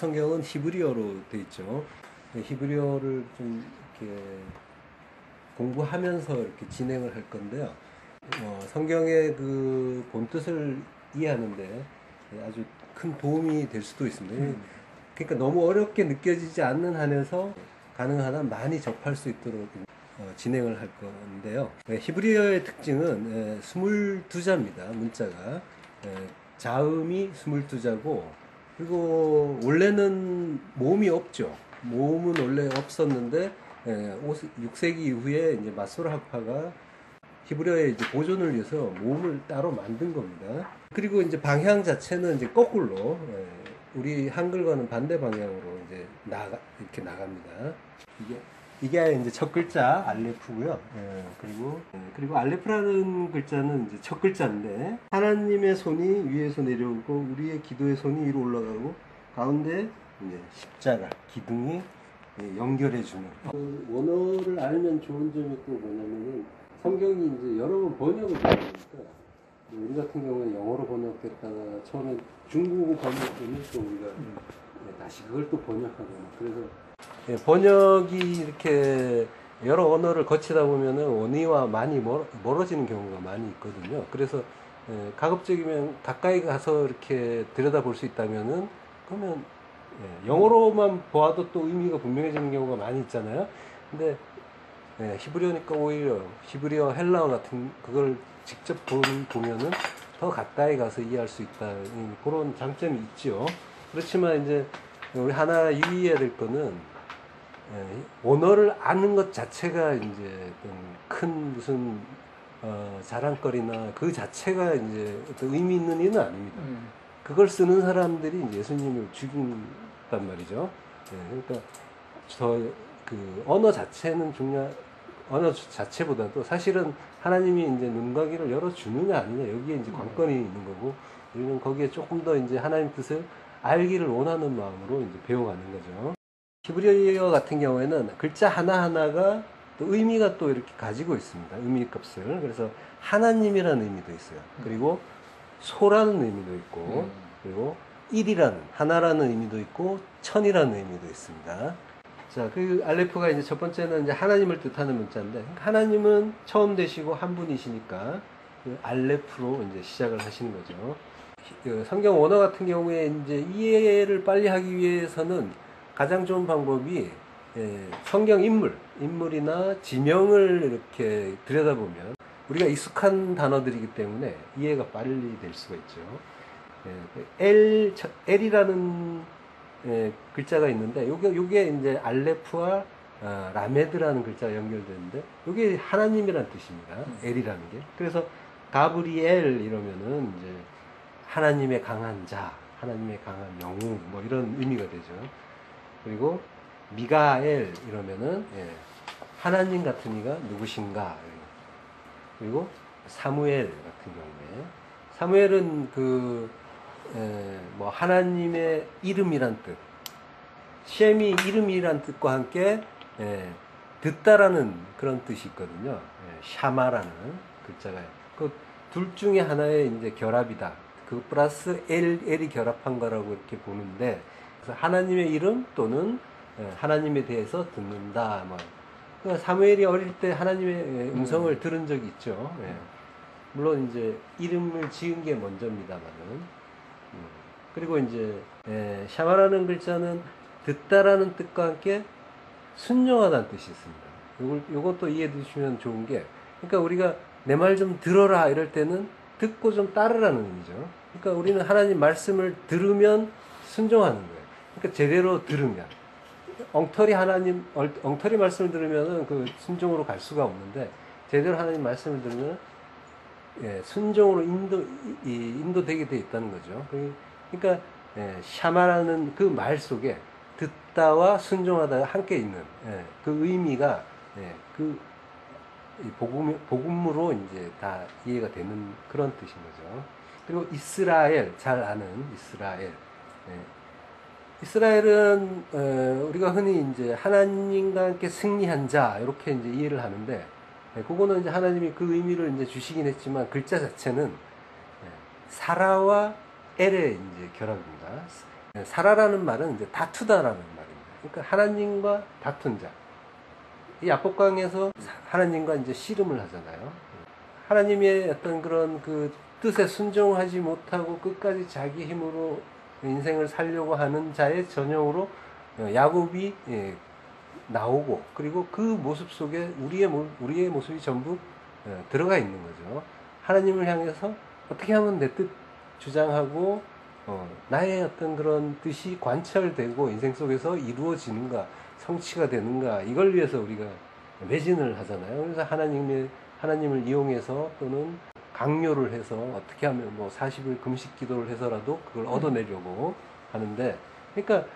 성경은 히브리어로 되어 있죠. 히브리어를 좀 이렇게 공부하면서 이렇게 진행을 할 건데요. 성경의 그 본뜻을 이해하는데 아주 큰 도움이 될 수도 있습니다. 그러니까 너무 어렵게 느껴지지 않는 한에서 가능한 한 많이 접할 수 있도록 진행을 할 건데요. 히브리어의 특징은 22자입니다. 문자가. 자음이 22자고, 그리고 원래는 모음이 없죠. 모음은 원래 없었는데 6세기 이후에 이제 마소르학파가 히브리어의 이제 보존을 위해서 모음을 따로 만든 겁니다. 그리고 이제 방향 자체는 이제 거꾸로 우리 한글과는 반대 방향으로 이제 이렇게 나갑니다. 이게 이제 첫 글자 알레프고요. 그리고 알레프라는 글자는 이제 첫 글자인데, 하나님의 손이 위에서 내려오고 우리의 기도의 손이 위로 올라가고 가운데 이제 십자가 기둥이 연결해주는. 그 원어를 알면 좋은 점이 또 뭐냐면은, 성경이 이제 여러 번 번역을 되니까 우리 같은 경우는 영어로 번역됐다가 처음에 중국어 번역되면 또 우리가 다시 그걸 또 번역하고, 그래서 번역이 이렇게 여러 언어를 거치다 보면은 원의와 많이 멀어지는 경우가 많이 있거든요. 그래서 가급적이면 가까이 가서 이렇게 들여다볼 수 있다면은, 그러면 영어로만 보아도 또 의미가 분명해지는 경우가 많이 있잖아요. 근데 히브리어니까 오히려 히브리어, 헬라어 같은 그걸 직접 보면은 더 가까이 가서 이해할 수 있다, 그런 장점이 있죠. 그렇지만 이제 우리 하나 유의해야 될 거는, 언어를 아는 것 자체가 이제 큰 무슨 자랑거리나 그 자체가 이제 어떤 의미 있는 일은 아닙니다. 그걸 쓰는 사람들이 이제 예수님을 죽인단 말이죠. 그러니까 그 언어 자체는 언어 자체보다도 사실은 하나님이 이제 눈과 귀를 열어주느냐 아니냐, 여기에 이제 관건이 있는 거고, 우리는 거기에 조금 더 이제 하나님 뜻을 알기를 원하는 마음으로 이제 배워가는 거죠. 히브리어 같은 경우에는 글자 하나하나가 또 의미가 또 이렇게 가지고 있습니다. 의미 값을. 그래서 하나님이라는 의미도 있어요. 그리고 소라는 의미도 있고, 그리고 일이라는, 하나라는 의미도 있고, 천이라는 의미도 있습니다. 자, 그 알레프가 이제 첫 번째는 이제 하나님을 뜻하는 문자인데, 하나님은 처음 되시고 한 분이시니까 그 알레프로 이제 시작을 하시는 거죠. 성경 원어 같은 경우에 이제 이해를 빨리 하기 위해서는 가장 좋은 방법이 성경 인물이나 지명을 이렇게 들여다보면 우리가 익숙한 단어들이기 때문에 이해가 빨리 될 수가 있죠. 엘이라는 글자가 있는데, 요게 이제 알레프와 라메드라는 글자가 연결되는데, 요게 하나님이라는 뜻입니다. 엘이라는 게. 그래서 가브리엘 이러면은 이제 하나님의 강한 자, 하나님의 강한 영웅, 뭐 이런 의미가 되죠. 그리고 미가엘 이러면은 하나님 같은 이가 누구신가. 그리고 사무엘 같은 경우에, 사무엘은 뭐 하나님의 이름이란 뜻, 셈이 이름이란 뜻과 함께 듣다라는 그런 뜻이 있거든요. 샤마라는 글자가 그 둘 중에 하나의 이제 결합이다. 그 플러스 엘이 결합한 거라고 이렇게 보는데, 그래서 하나님의 이름 또는 하나님에 대해서 듣는다. 뭐 그러니까 사무엘이 어릴 때 하나님의 음성을 들은 적이 있죠. 물론 이제 이름을 지은 게 먼저입니다만은. 그리고 이제 샤마라는 글자는 듣다라는 뜻과 함께 순종하다는 뜻이 있습니다. 요것도 이해해 주시면 좋은 게, 그러니까 우리가 내 말 좀 들어라 이럴 때는 듣고 좀 따르라는 의미죠. 그러니까 우리는 하나님 말씀을 들으면 순종하는 거예요. 그러니까 제대로 들으면, 엉터리 말씀을 들으면은 그 순종으로 갈 수가 없는데, 제대로 하나님 말씀을 들으면 순종으로 인도되게 돼 있다는 거죠. 그러니까 샤마라는 그 말 속에 듣다와 순종하다가 함께 있는 그 의미가 그 복음으로 이제 다 이해가 되는 그런 뜻인 거죠. 그리고 이스라엘, 잘 아는 이스라엘. 이스라엘은 우리가 흔히 이제 하나님과 함께 승리한 자 이렇게 이제 이해를 하는데, 그거는 이제 하나님이 그 의미를 이제 주시긴 했지만, 글자 자체는 사라와 엘의 이제 결합입니다. 사라라는 말은 이제 다투다라는 말입니다. 그러니까 하나님과 다툰 자. 이 야복강에서 하나님과 이제 씨름을 하잖아요. 하나님의 어떤 그런 그 뜻에 순종하지 못하고 끝까지 자기 힘으로 인생을 살려고 하는 자의 전형으로 야곱이 나오고, 그리고 그 모습 속에 우리의 모습이 전부 들어가 있는 거죠. 하나님을 향해서 어떻게 하면 내 뜻 주장하고 나의 어떤 그런 뜻이 관철되고 인생 속에서 이루어지는가, 성취가 되는가, 이걸 위해서 우리가 매진을 하잖아요. 그래서 하나님을 이용해서 또는 강요를 해서 어떻게 하면 뭐 40일 금식 기도를 해서라도 그걸 얻어내려고 하는데, 그러니까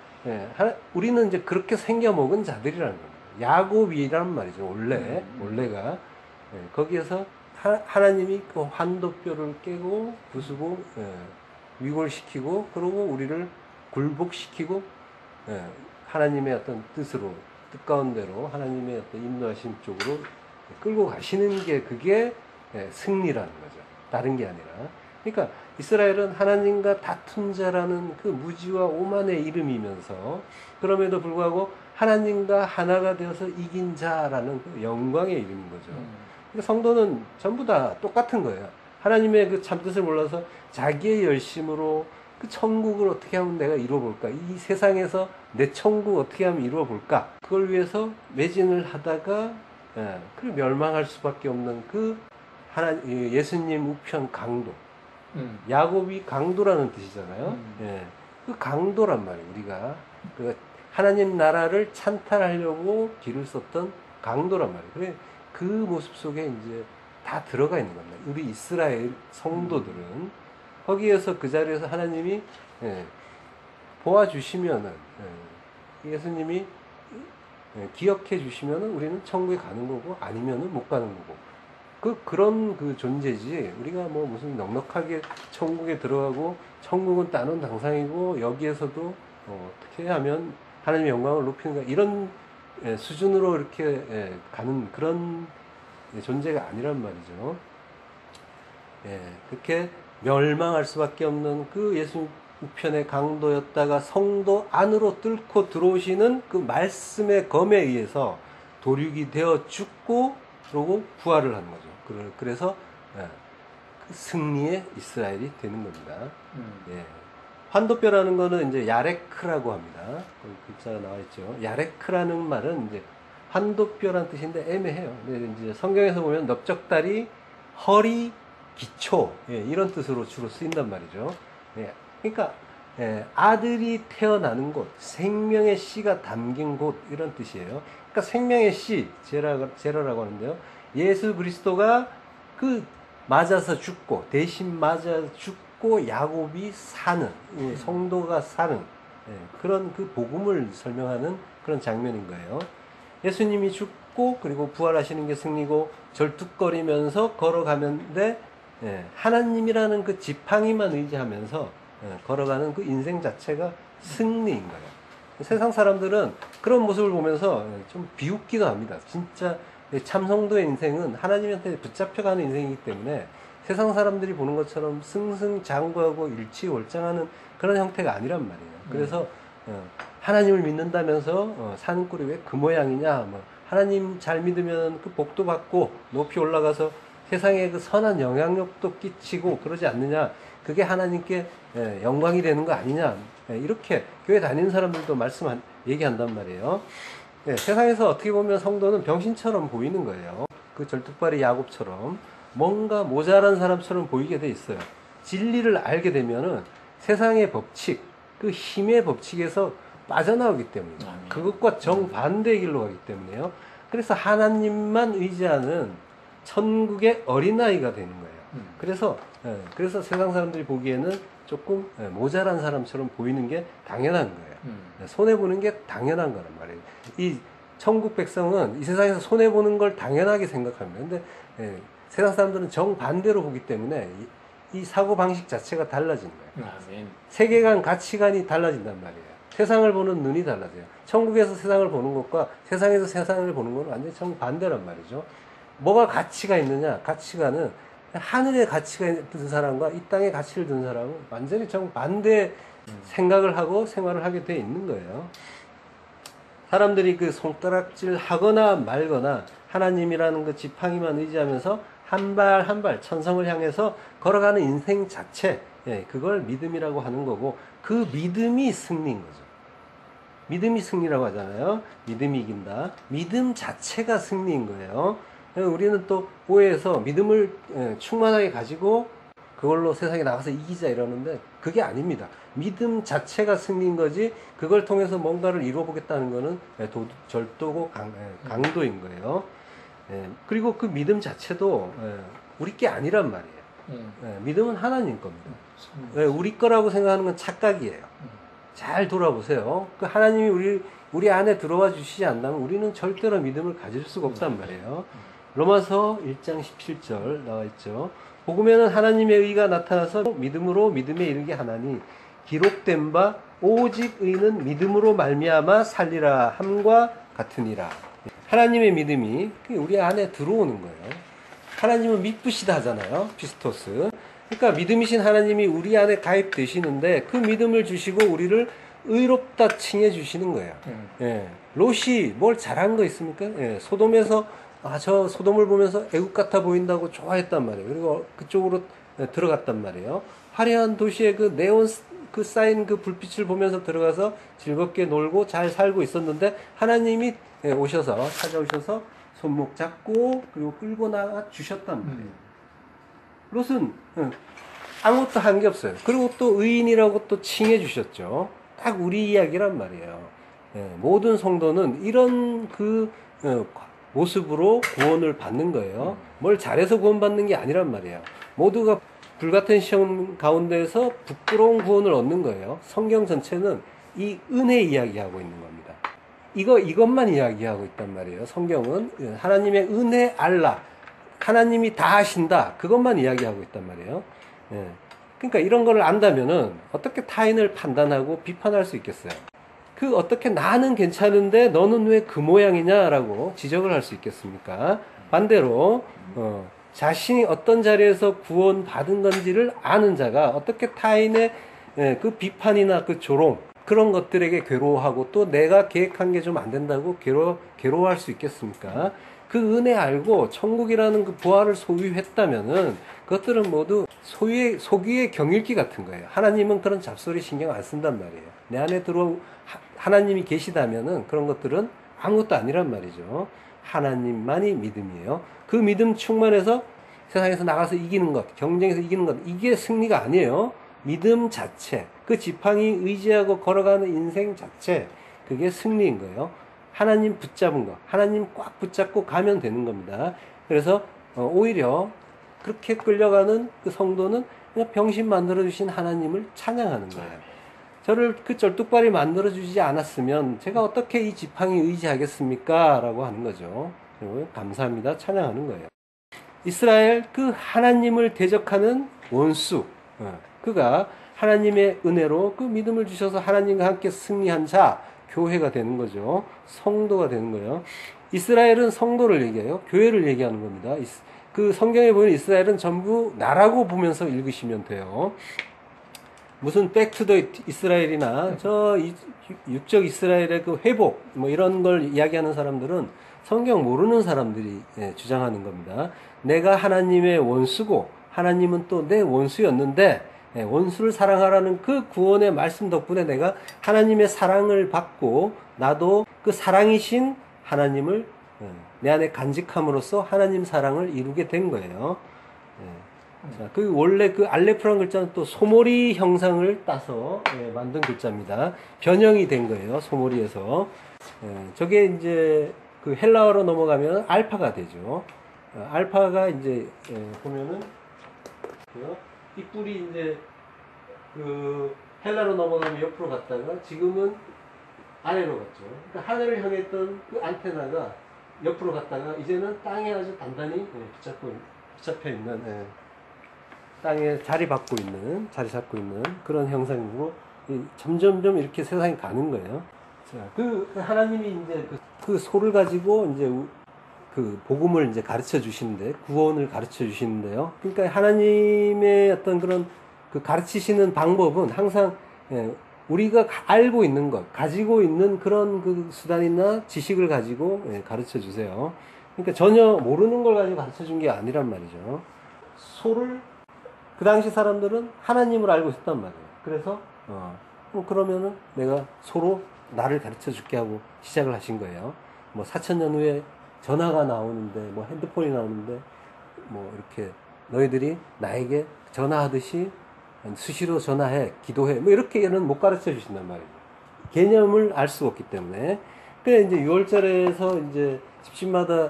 우리는 이제 그렇게 생겨먹은 자들이라는 겁니다. 야곱이란 말이죠. 원래가 거기에서 하나님이 그 환도뼈를 깨고 부수고 위골시키고, 그러고 우리를 굴복시키고 하나님의 어떤 뜻으로, 뜻 가운데로 하나님의 어떤 인도하심 쪽으로 끌고 가시는 게, 그게 승리라는 거죠. 다른 게 아니라. 그러니까 이스라엘은 하나님과 다툰 자라는 그 무지와 오만의 이름이면서, 그럼에도 불구하고 하나님과 하나가 되어서 이긴 자라는 그 영광의 이름인 거죠. 그러니까 성도는 전부 다 똑같은 거예요. 하나님의 그 참뜻을 몰라서 자기의 열심으로 그 천국을 어떻게 하면 내가 이루어볼까, 이 세상에서 내 천국 어떻게 하면 이루어볼까, 그걸 위해서 매진을 하다가 그 멸망할 수밖에 없는 그 예수님 우편 강도. 야곱이 강도라는 뜻이잖아요. 그 강도란 말이에요. 우리가 그 하나님 나라를 찬탈하려고 길을 썼던 강도란 말이에요. 그래, 그 모습 속에 이제 다 들어가 있는 겁니다. 우리 이스라엘 성도들은 거기에서, 그 자리에서 하나님이 보아주시면은, 예수님이 기억해 주시면은 우리는 천국에 가는 거고, 아니면은 못 가는 거고, 그런 그 존재지, 우리가 뭐 무슨 넉넉하게 천국에 들어가고 천국은 따놓은 당상이고 여기에서도 어떻게 하면 하나님의 영광을 높이는가, 이런 수준으로 이렇게 가는 그런 존재가 아니란 말이죠. 그렇게 멸망할 수밖에 없는 그 예수 우편의 강도였다가 성도 안으로 뚫고 들어오시는 그 말씀의 검에 의해서 도륙이 되어 죽고, 그러고 부활을 하는 거죠. 그래서 그 승리의 이스라엘이 되는 겁니다. 환도뼈라는 거는 이제 야레크라고 합니다. 거기 글자가 나와 있죠. 야레크라는 말은 이제 환도뼈라는 뜻인데 애매해요. 근데 이제 성경에서 보면 넓적다리, 허리, 기초, 이런 뜻으로 주로 쓰인단 말이죠. 그러니까 아들이 태어나는 곳, 생명의 씨가 담긴 곳, 이런 뜻이에요. 그러니까 생명의 씨, 제라라고 하는데요. 예수 그리스도가 그 맞아서 죽고, 대신 맞아 죽고 야곱이 사는, 성도가 사는 그런 그 복음을 설명하는 그런 장면인 거예요. 예수님이 죽고 그리고 부활하시는 게 승리고, 절뚝거리면서 걸어가는데 하나님이라는 그 지팡이만 의지하면서 걸어가는 그 인생 자체가 승리인 거예요. 세상 사람들은 그런 모습을 보면서 좀 비웃기도 합니다. 진짜 참성도의 인생은 하나님한테 붙잡혀가는 인생이기 때문에 세상 사람들이 보는 것처럼 승승장구하고 일치월장하는 그런 형태가 아니란 말이에요. 그래서 하나님을 믿는다면서 사는 꼴이 왜 그 모양이냐, 뭐 하나님 잘 믿으면 그 복도 받고 높이 올라가서 세상에 그 선한 영향력도 끼치고 그러지 않느냐, 그게 하나님께 영광이 되는 거 아니냐, 이렇게 교회 다니는 사람들도 얘기한단 말이에요. 세상에서 어떻게 보면 성도는 병신처럼 보이는 거예요. 그 절뚝발이 야곱처럼 뭔가 모자란 사람처럼 보이게 돼 있어요. 진리를 알게 되면은 세상의 법칙, 그 힘의 법칙에서 빠져나오기 때문이에요. 그것과 정반대의 길로 가기 때문에요. 그래서 하나님만 의지하는 천국의 어린아이가 되는 거예요. 그래서 세상 사람들이 보기에는 조금 모자란 사람처럼 보이는 게 당연한 거예요. 손해보는 게 당연한 거란 말이에요. 이 천국 백성은 이 세상에서 손해보는 걸 당연하게 생각합니다. 근데 세상 사람들은 정반대로 보기 때문에 이 사고방식 자체가 달라지는 거예요. 세계관, 가치관이 달라진단 말이에요. 세상을 보는 눈이 달라져요. 천국에서 세상을 보는 것과 세상에서 세상을 보는 건 완전히 정반대란 말이죠. 뭐가 가치가 있느냐? 가치관은 하늘의 가치가 든 사람과 이 땅의 가치를 든 사람은 완전히 정반대 생각을 하고 생활을 하게 돼 있는 거예요. 사람들이 그 손가락질 하거나 말거나 하나님이라는 그 지팡이만 의지하면서 한 발 한 발 천성을 향해서 걸어가는 인생 자체, 그걸 믿음이라고 하는 거고, 그 믿음이 승리인 거죠. 믿음이 승리라고 하잖아요. 믿음이 이긴다. 믿음 자체가 승리인 거예요. 우리는 또 오해해서 믿음을 충만하게 가지고 그걸로 세상에 나가서 이기자 이러는데 그게 아닙니다. 믿음 자체가 승리인 거지, 그걸 통해서 뭔가를 이루어보겠다는 거는 절도고 강도인 거예요. 그리고 그 믿음 자체도 우리 게 아니란 말이에요. 믿음은 하나님 겁니다. 우리 거라고 생각하는 건 착각이에요. 잘 돌아보세요. 그 하나님이 우리 안에 들어와 주시지 않다면 우리는 절대로 믿음을 가질 수가 없단 말이에요. 로마서 1장 17절 나와 있죠. 복음에는 하나님의 의가 나타나서 믿음으로 믿음에 이르게 하나니 기록된 바 오직 의는 믿음으로 말미암아 살리라 함과 같으니라. 하나님의 믿음이 우리 안에 들어오는 거예요. 하나님은 믿으시다 하잖아요. 피스토스. 그러니까 믿음이신 하나님이 우리 안에 가입되시는데 그 믿음을 주시고 우리를 의롭다 칭해 주시는 거예요. 롯이 뭘 잘한 거 있습니까? 소돔에서 저 소돔을 보면서 애국 같아 보인다고 좋아했단 말이에요. 그리고 그쪽으로 들어갔단 말이에요. 화려한 도시의 그 네온 그 쌓인 그 불빛을 보면서 들어가서 즐겁게 놀고 잘 살고 있었는데 하나님이 찾아오셔서 손목 잡고 그리고 끌고 나가 주셨단 말이에요. 롯은 아무것도 한 게 없어요. 그리고 또 의인이라고 또 칭해 주셨죠. 딱 우리 이야기란 말이에요. 모든 성도는 이런 그 모습으로 구원을 받는 거예요. 뭘 잘해서 구원받는 게 아니란 말이에요. 모두가 불같은 시험 가운데에서 부끄러운 구원을 얻는 거예요. 성경 전체는 이 은혜 이야기하고 있는 겁니다. 이것만 이야기하고 있단 말이에요. 성경은 하나님의 은혜 알라, 하나님이 다 하신다, 그것만 이야기하고 있단 말이에요. 그러니까 이런 거를 안다면은 어떻게 타인을 판단하고 비판할 수 있겠어요? 어떻게 나는 괜찮은데 너는 왜 그 모양이냐라고 지적을 할 수 있겠습니까? 반대로 자신이 어떤 자리에서 구원받은 건지를 아는 자가 어떻게 타인의 그 비판이나 그 조롱, 그런 것들에게 괴로워하고 또 내가 계획한 게 좀 안 된다고 괴로워할 수 있겠습니까? 그 은혜 알고 천국이라는 그 부활을 소유했다면은 그것들은 모두 소귀의 경읽기 같은 거예요. 하나님은 그런 잡소리 신경 안 쓴단 말이에요. 내 안에 하나님이 계시다면은 그런 것들은 아무것도 아니란 말이죠. 하나님만이 믿음이에요. 그 믿음 충만해서 세상에서 나가서 이기는 것, 경쟁에서 이기는 것, 이게 승리가 아니에요. 믿음 자체, 그 지팡이 의지하고 걸어가는 인생 자체, 그게 승리인 거예요. 하나님 붙잡은 거, 하나님 꽉 붙잡고 가면 되는 겁니다. 그래서 오히려 그렇게 끌려가는 그 성도는 그냥 병신 만들어주신 하나님을 찬양하는 거예요. 저를 그 쩔뚝발이 만들어주지 않았으면 제가 어떻게 이 지팡이 의지하겠습니까? 라고 하는 거죠. 그리고 감사합니다. 찬양하는 거예요. 이스라엘 그 하나님을 대적하는 원수, 그가 하나님의 은혜로 그 믿음을 주셔서 하나님과 함께 승리한 자, 교회가 되는 거죠. 성도가 되는 거예요. 이스라엘은 성도를 얘기해요. 교회를 얘기하는 겁니다. 그 성경에 보면 이스라엘은 전부 나라고 보면서 읽으시면 돼요. 무슨 백투더 이스라엘이나 저 육적 이스라엘의 그 회복 뭐 이런 걸 이야기하는 사람들은 성경 모르는 사람들이 주장하는 겁니다. 내가 하나님의 원수고 하나님은 또 내 원수였는데 원수를 사랑하라는 그 구원의 말씀 덕분에 내가 하나님의 사랑을 받고 나도 그 사랑이신 하나님을 내 안에 간직함으로써 하나님 사랑을 이루게 된 거예요. 자, 원래 그 알레프라는 글자는 또 소몰이 형상을 따서 만든 글자입니다. 변형이 된 거예요. 소몰이에서. 저게 이제 그 헬라어로 넘어가면 알파가 되죠. 알파가 이제 보면은 이 뿔이 이제 그 헬라로 넘어가면 옆으로 갔다가 지금은 아래로 갔죠. 그러니까 하늘을 향했던 그 안테나가 옆으로 갔다가 이제는 땅에 아주 단단히 붙잡혀 있는 땅에 자리 잡고 있는 그런 형상으로 점점점 이렇게 세상이 가는 거예요. 자, 그 하나님이 이제 그 소를 가지고 이제 그 복음을 이제 가르쳐 주시는데, 구원을 가르쳐 주시는데요. 그러니까 하나님의 어떤 그런 그 가르치시는 방법은 항상 예, 우리가 알고 있는 것, 가지고 있는 그런 그 수단이나 지식을 가지고 가르쳐 주세요. 그러니까 전혀 모르는 걸 가지고 가르쳐 준 게 아니란 말이죠. 소를 그 당시 사람들은 하나님을 알고 있었단 말이에요. 그래서 그러면은 내가 소로 나를 가르쳐 줄게 하고 시작을 하신 거예요. 뭐 4,000년 후에 전화가 나오는데 뭐 핸드폰이 나오는데 뭐 이렇게 너희들이 나에게 전화하듯이 수시로 전화해, 기도해, 뭐 이렇게는 못 가르쳐 주신단 말이에요. 개념을 알 수가 없기 때문에. 그래 이제 6월절에서 이제 집집마다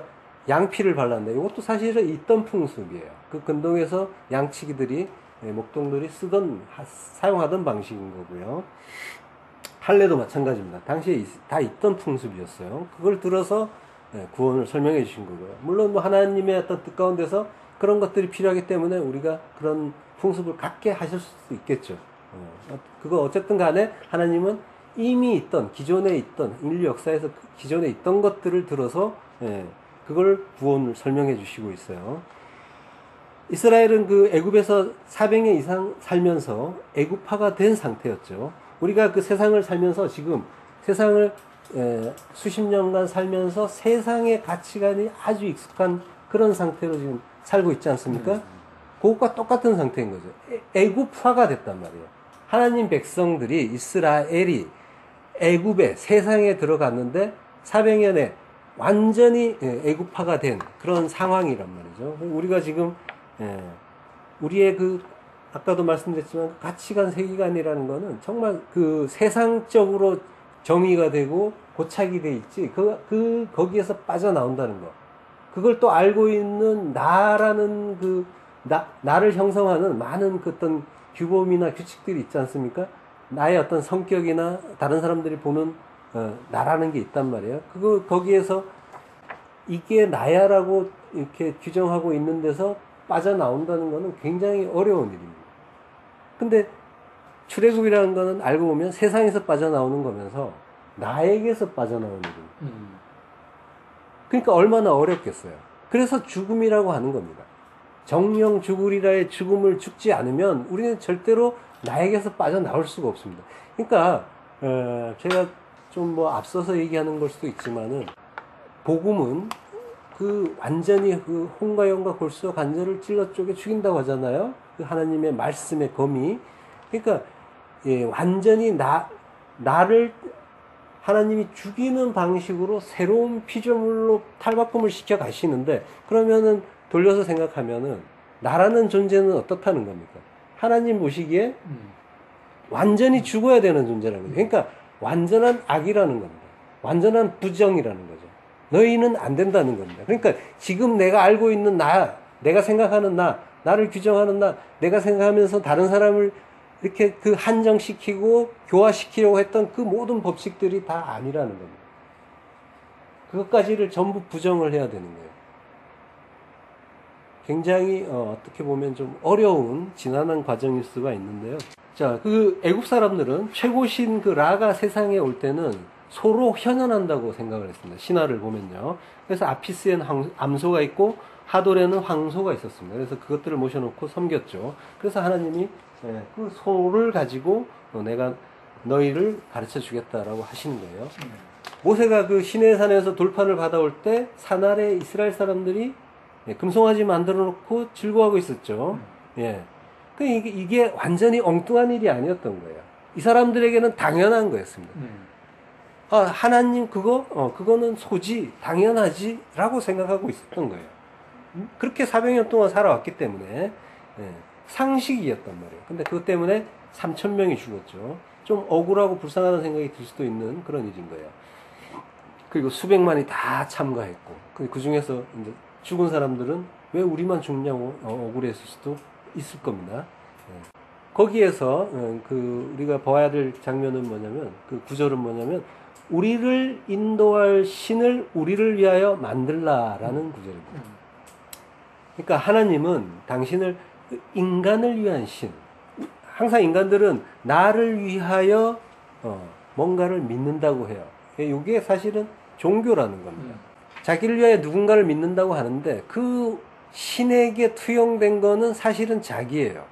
양피를 발랐는데 이것도 사실은 있던 풍습이에요. 그 근동에서 양치기들이 목동들이 사용하던 방식인 거고요. 할례도 마찬가지입니다. 당시에 다 있던 풍습이었어요. 그걸 들어서 구원을 설명해 주신 거고요. 물론 뭐 하나님의 어떤 뜻 가운데서 그런 것들이 필요하기 때문에 우리가 그런 풍습을 갖게 하실 수 있겠죠. 그거 어쨌든 간에 하나님은 이미 있던, 기존에 있던, 인류 역사에서 기존에 있던 것들을 들어서 그걸 구원을 설명해 주시고 있어요. 이스라엘은 그 애굽에서 400년 이상 살면서 애굽화가 된 상태였죠. 우리가 그 세상을 살면서 지금 세상을 수십 년간 살면서 세상의 가치관이 아주 익숙한 그런 상태로 지금 살고 있지 않습니까? 그것과 똑같은 상태인 거죠. 애굽화가 됐단 말이에요. 하나님 백성들이 이스라엘이 애굽에 세상에 들어갔는데 400년에 완전히 애굽화가 된 그런 상황이란 말이죠. 우리가 지금 우리의 그 아까도 말씀드렸지만 가치관 세계관이라는 거는 정말 그 세상적으로 정의가 되고 고착이 돼 있지 거기에서 빠져나온다는 거. 그걸 또 알고 있는 나라는 나를 형성하는 많은 그 어떤 규범이나 규칙들이 있지 않습니까? 나의 어떤 성격이나 다른 사람들이 보는 나라는 게 있단 말이에요. 거기에서 이게 나야라고 이렇게 규정하고 있는 데서 빠져나온다는 거는 굉장히 어려운 일입니다. 근데 출애굽이라는 거는 알고 보면 세상에서 빠져나오는 거면서 나에게서 빠져나오는 일입니다. 그러니까 얼마나 어렵겠어요. 그래서 죽음이라고 하는 겁니다. 정령 죽으리라의 죽음을 죽지 않으면 우리는 절대로 나에게서 빠져나올 수가 없습니다. 그러니까 제가 좀 뭐 앞서서 얘기하는 걸 수도 있지만은 복음은 완전히 홍과 영과 골수와 관절을 찔러 쪼개 죽인다고 하잖아요. 그 하나님의 말씀의 검이. 그러니까 완전히 나를 하나님이 죽이는 방식으로 새로운 피조물로 탈바꿈을 시켜 가시는데, 그러면은 돌려서 생각하면은 나라는 존재는 어떻다는 겁니까? 하나님 보시기에 완전히 죽어야 되는 존재라는 거죠. 그러니까 완전한 악이라는 겁니다. 완전한 부정이라는 거죠. 너희는 안 된다는 겁니다. 그러니까 지금 내가 알고 있는 내가 생각하는 나를 규정하는 내가 생각하면서 다른 사람을 이렇게 한정시키고 교화시키려고 했던 그 모든 법칙들이 다 아니라는 겁니다. 그것까지를 전부 부정을 해야 되는 거예요. 굉장히 어떻게 보면 좀 어려운 지난한 과정일 수가 있는데요. 자, 애굽 사람들은 최고신 라가 세상에 올 때는 소로 현현한다고 생각을 했습니다. 신화를 보면요. 그래서 아피스엔 암소가 있고 하돌에는 황소가 있었습니다. 그래서 그것들을 모셔놓고 섬겼죠. 그래서 하나님이 그 소를 가지고 내가 너희를 가르쳐 주겠다라고 하시는 거예요. 모세가 시내산에서 돌판을 받아올 때 산 아래 이스라엘 사람들이 금송아지 만들어 놓고 즐거워하고 있었죠. 예. 이게 완전히 엉뚱한 일이 아니었던 거예요. 이 사람들에게는 당연한 거였습니다. 하나님 그거는 소지, 당연하지 라고 생각하고 있었던 거예요. 그렇게 400년 동안 살아왔기 때문에 상식이었단 말이에요. 근데 그것 때문에 3,000명이 죽었죠. 좀 억울하고 불쌍하다는 생각이 들 수도 있는 그런 일인 거예요. 그리고 수백만이 다 참가했고 그 중에서 이제 죽은 사람들은 왜 우리만 죽냐고 억울했을 수도 있을 겁니다. 거기에서 우리가 봐야 될 장면은 뭐냐면 구절은 뭐냐면 우리를 인도할 신을 우리를 위하여 만들라라는 구절입니다. 그러니까 하나님은 당신을 인간을 위한 신, 항상 인간들은 나를 위하여 뭔가를 믿는다고 해요. 이게 사실은 종교라는 겁니다. 자기를 위하여 누군가를 믿는다고 하는데 그 신에게 투영된 거는 사실은 자기예요.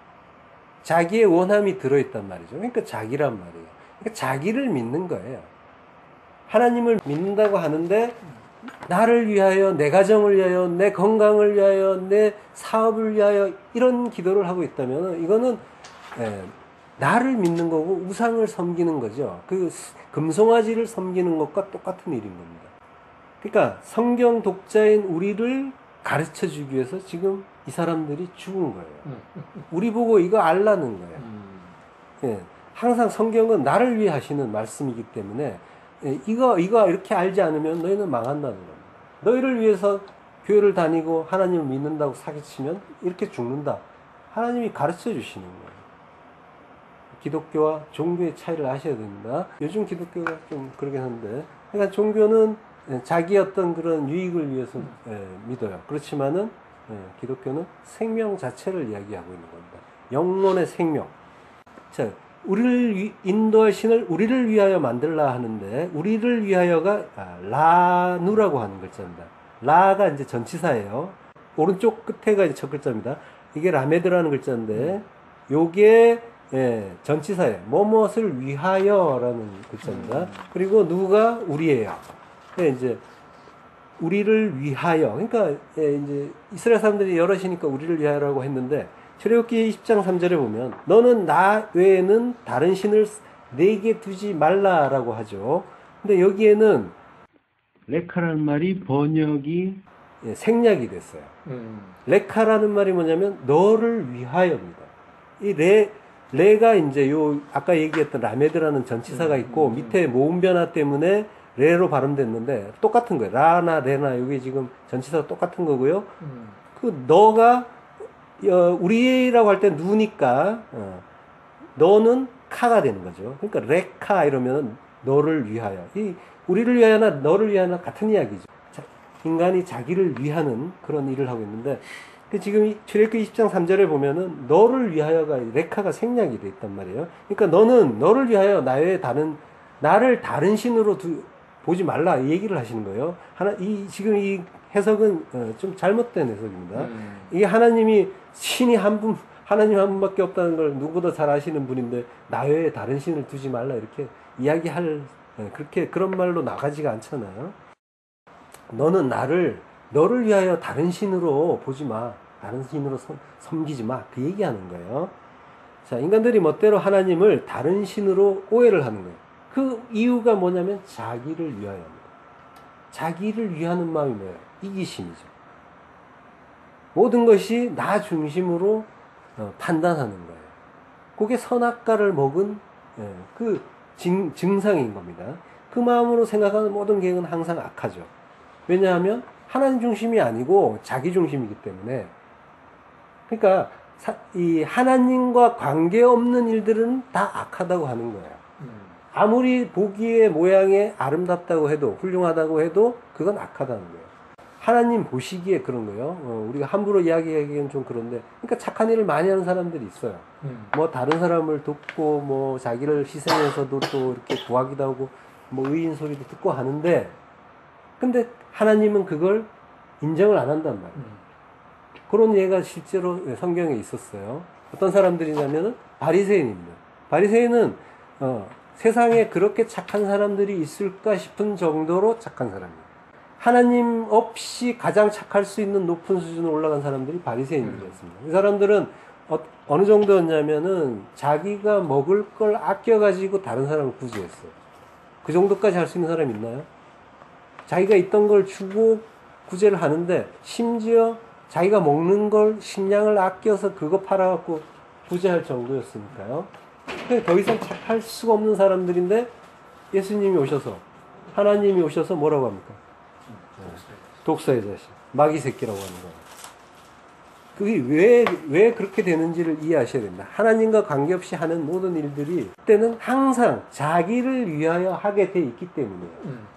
자기의 원함이 들어있단 말이죠. 그러니까 자기란 말이에요. 그러니까 자기를 믿는 거예요. 하나님을 믿는다고 하는데 나를 위하여, 내 가정을 위하여, 내 건강을 위하여, 내 사업을 위하여 이런 기도를 하고 있다면 이거는 나를 믿는 거고 우상을 섬기는 거죠. 그 금송아지를 섬기는 것과 똑같은 일인 겁니다. 그러니까 성경 독자인 우리를 가르쳐 주기 위해서 지금 이 사람들이 죽은 거예요. 우리 보고 이거 알라는 거예요. 예, 항상 성경은 나를 위해 하시는 말씀이기 때문에 이거 이렇게 알지 않으면 너희는 망한다는 겁니다. 너희를 위해서 교회를 다니고 하나님을 믿는다고 사기치면 이렇게 죽는다. 하나님이 가르쳐 주시는 거예요. 기독교와 종교의 차이를 아셔야 됩니다. 요즘 기독교가 좀 그러긴 한데, 그러니까 종교는 자기 어떤 그런 유익을 위해서 믿어요. 그렇지만은 기독교는 생명 자체를 이야기하고 있는 겁니다. 영혼의 생명. 자, 우리를 인도할 신을 우리를 위하여 만들라 하는데, 우리를 위하여가 라누라고 하는 글자입니다. 라가 이제 전치사예요. 오른쪽 끝에가 이제 첫 글자입니다. 이게 라메드라는 글자인데, 요게 전치사예요. 뭐뭇을 위하여라는 글자입니다. 그리고 누가 우리예요. 이제 우리를 위하여. 그러니까 이제 이스라엘 사람들이 여럿이니까 우리를 위하여라고 했는데, 출애굽기 20장 3절에 보면 너는 나 외에는 다른 신을 내게 두지 말라라고 하죠. 근데 여기에는 레카라는 말이 번역이 생략이 됐어요. 레카라는 말이 뭐냐면 너를 위하여입니다. 이 레가 이제 요 아까 얘기했던 라메드라는 전치사가 있고 밑에 모음 변화 때문에 레로 발음됐는데 똑같은 거예요. 라나 레나 여기 지금 전치사가 똑같은 거고요. 그 너가 우리라고 할 때 누니까 너는 카가 되는 거죠. 그러니까 레카 이러면 너를 위하여. 이 우리를 위하여나 너를 위하여나 같은 이야기죠. 인간이 자기를 위하는 그런 일을 하고 있는데 지금 이 출애굽기 20장 3절에 보면은 너를 위하여가 레카가 생략이 돼 있단 말이에요. 그러니까 너는 너를 위하여 나를 다른 신으로 보지 말라 이 얘기를 하시는 거예요. 지금 이 해석은 좀 잘못된 해석입니다. 이게 하나님이 신이 하나님 한 분밖에 없다는 걸 누구보다 잘 아시는 분인데 나 외에 다른 신을 두지 말라 이렇게 이야기할 그런 말로 나가지가 않잖아요. 너는 너를 위하여 다른 신으로 보지 마. 다른 신으로 섬기지 마. 그 얘기하는 거예요. 자, 인간들이 멋대로 하나님을 다른 신으로 오해를 하는 거예요. 그 이유가 뭐냐면 자기를 위하여입니다. 자기를 위하는 마음이 뭐예요? 이기심이죠. 모든 것이 나 중심으로 판단하는 거예요. 그게 선악과를 먹은 그 증상인 겁니다. 그 마음으로 생각하는 모든 계획은 항상 악하죠. 왜냐하면 하나님 중심이 아니고 자기 중심이기 때문에. 그러니까 이 하나님과 관계없는 일들은 다 악하다고 하는 거예요. 아무리 보기에 모양에 아름답다고 해도 훌륭하다고 해도 그건 악하다는 거예요. 하나님 보시기에 그런 거예요. 우리가 함부로 이야기하기엔 좀 그런데, 그러니까 착한 일을 많이 하는 사람들이 있어요. 뭐 다른 사람을 돕고 뭐 자기를 희생해서도 또 이렇게 구하기도 하고 뭐 의인 소리도 듣고 하는데, 근데 하나님은 그걸 인정을 안 한단 말이에요. 그런 예가 실제로 성경에 있었어요. 어떤 사람들이냐면은 바리새인입니다. 바리새인은 세상에 그렇게 착한 사람들이 있을까 싶은 정도로 착한 사람이에요. 하나님 없이 가장 착할 수 있는 높은 수준으로 올라간 사람들이 바리새인들이었습니다. 이 사람들은 어느 정도였냐면은 자기가 먹을 걸 아껴가지고 다른 사람을 구제했어요. 그 정도까지 할 수 있는 사람이 있나요? 자기가 있던 걸 주고 구제를 하는데 심지어 자기가 먹는 걸 식량을 아껴서 그거 팔아갖고 구제할 정도였으니까요. 더 이상 착할 수가 없는 사람들인데 예수님이 오셔서 하나님이 오셔서 뭐라고 합니까? 독사의 자식, 마귀 새끼라고 하는 거예요. 그게 왜 그렇게 되는지를 이해하셔야 됩니다. 하나님과 관계없이 하는 모든 일들이 그때는 항상 자기를 위하여 하게 돼 있기 때문이에요.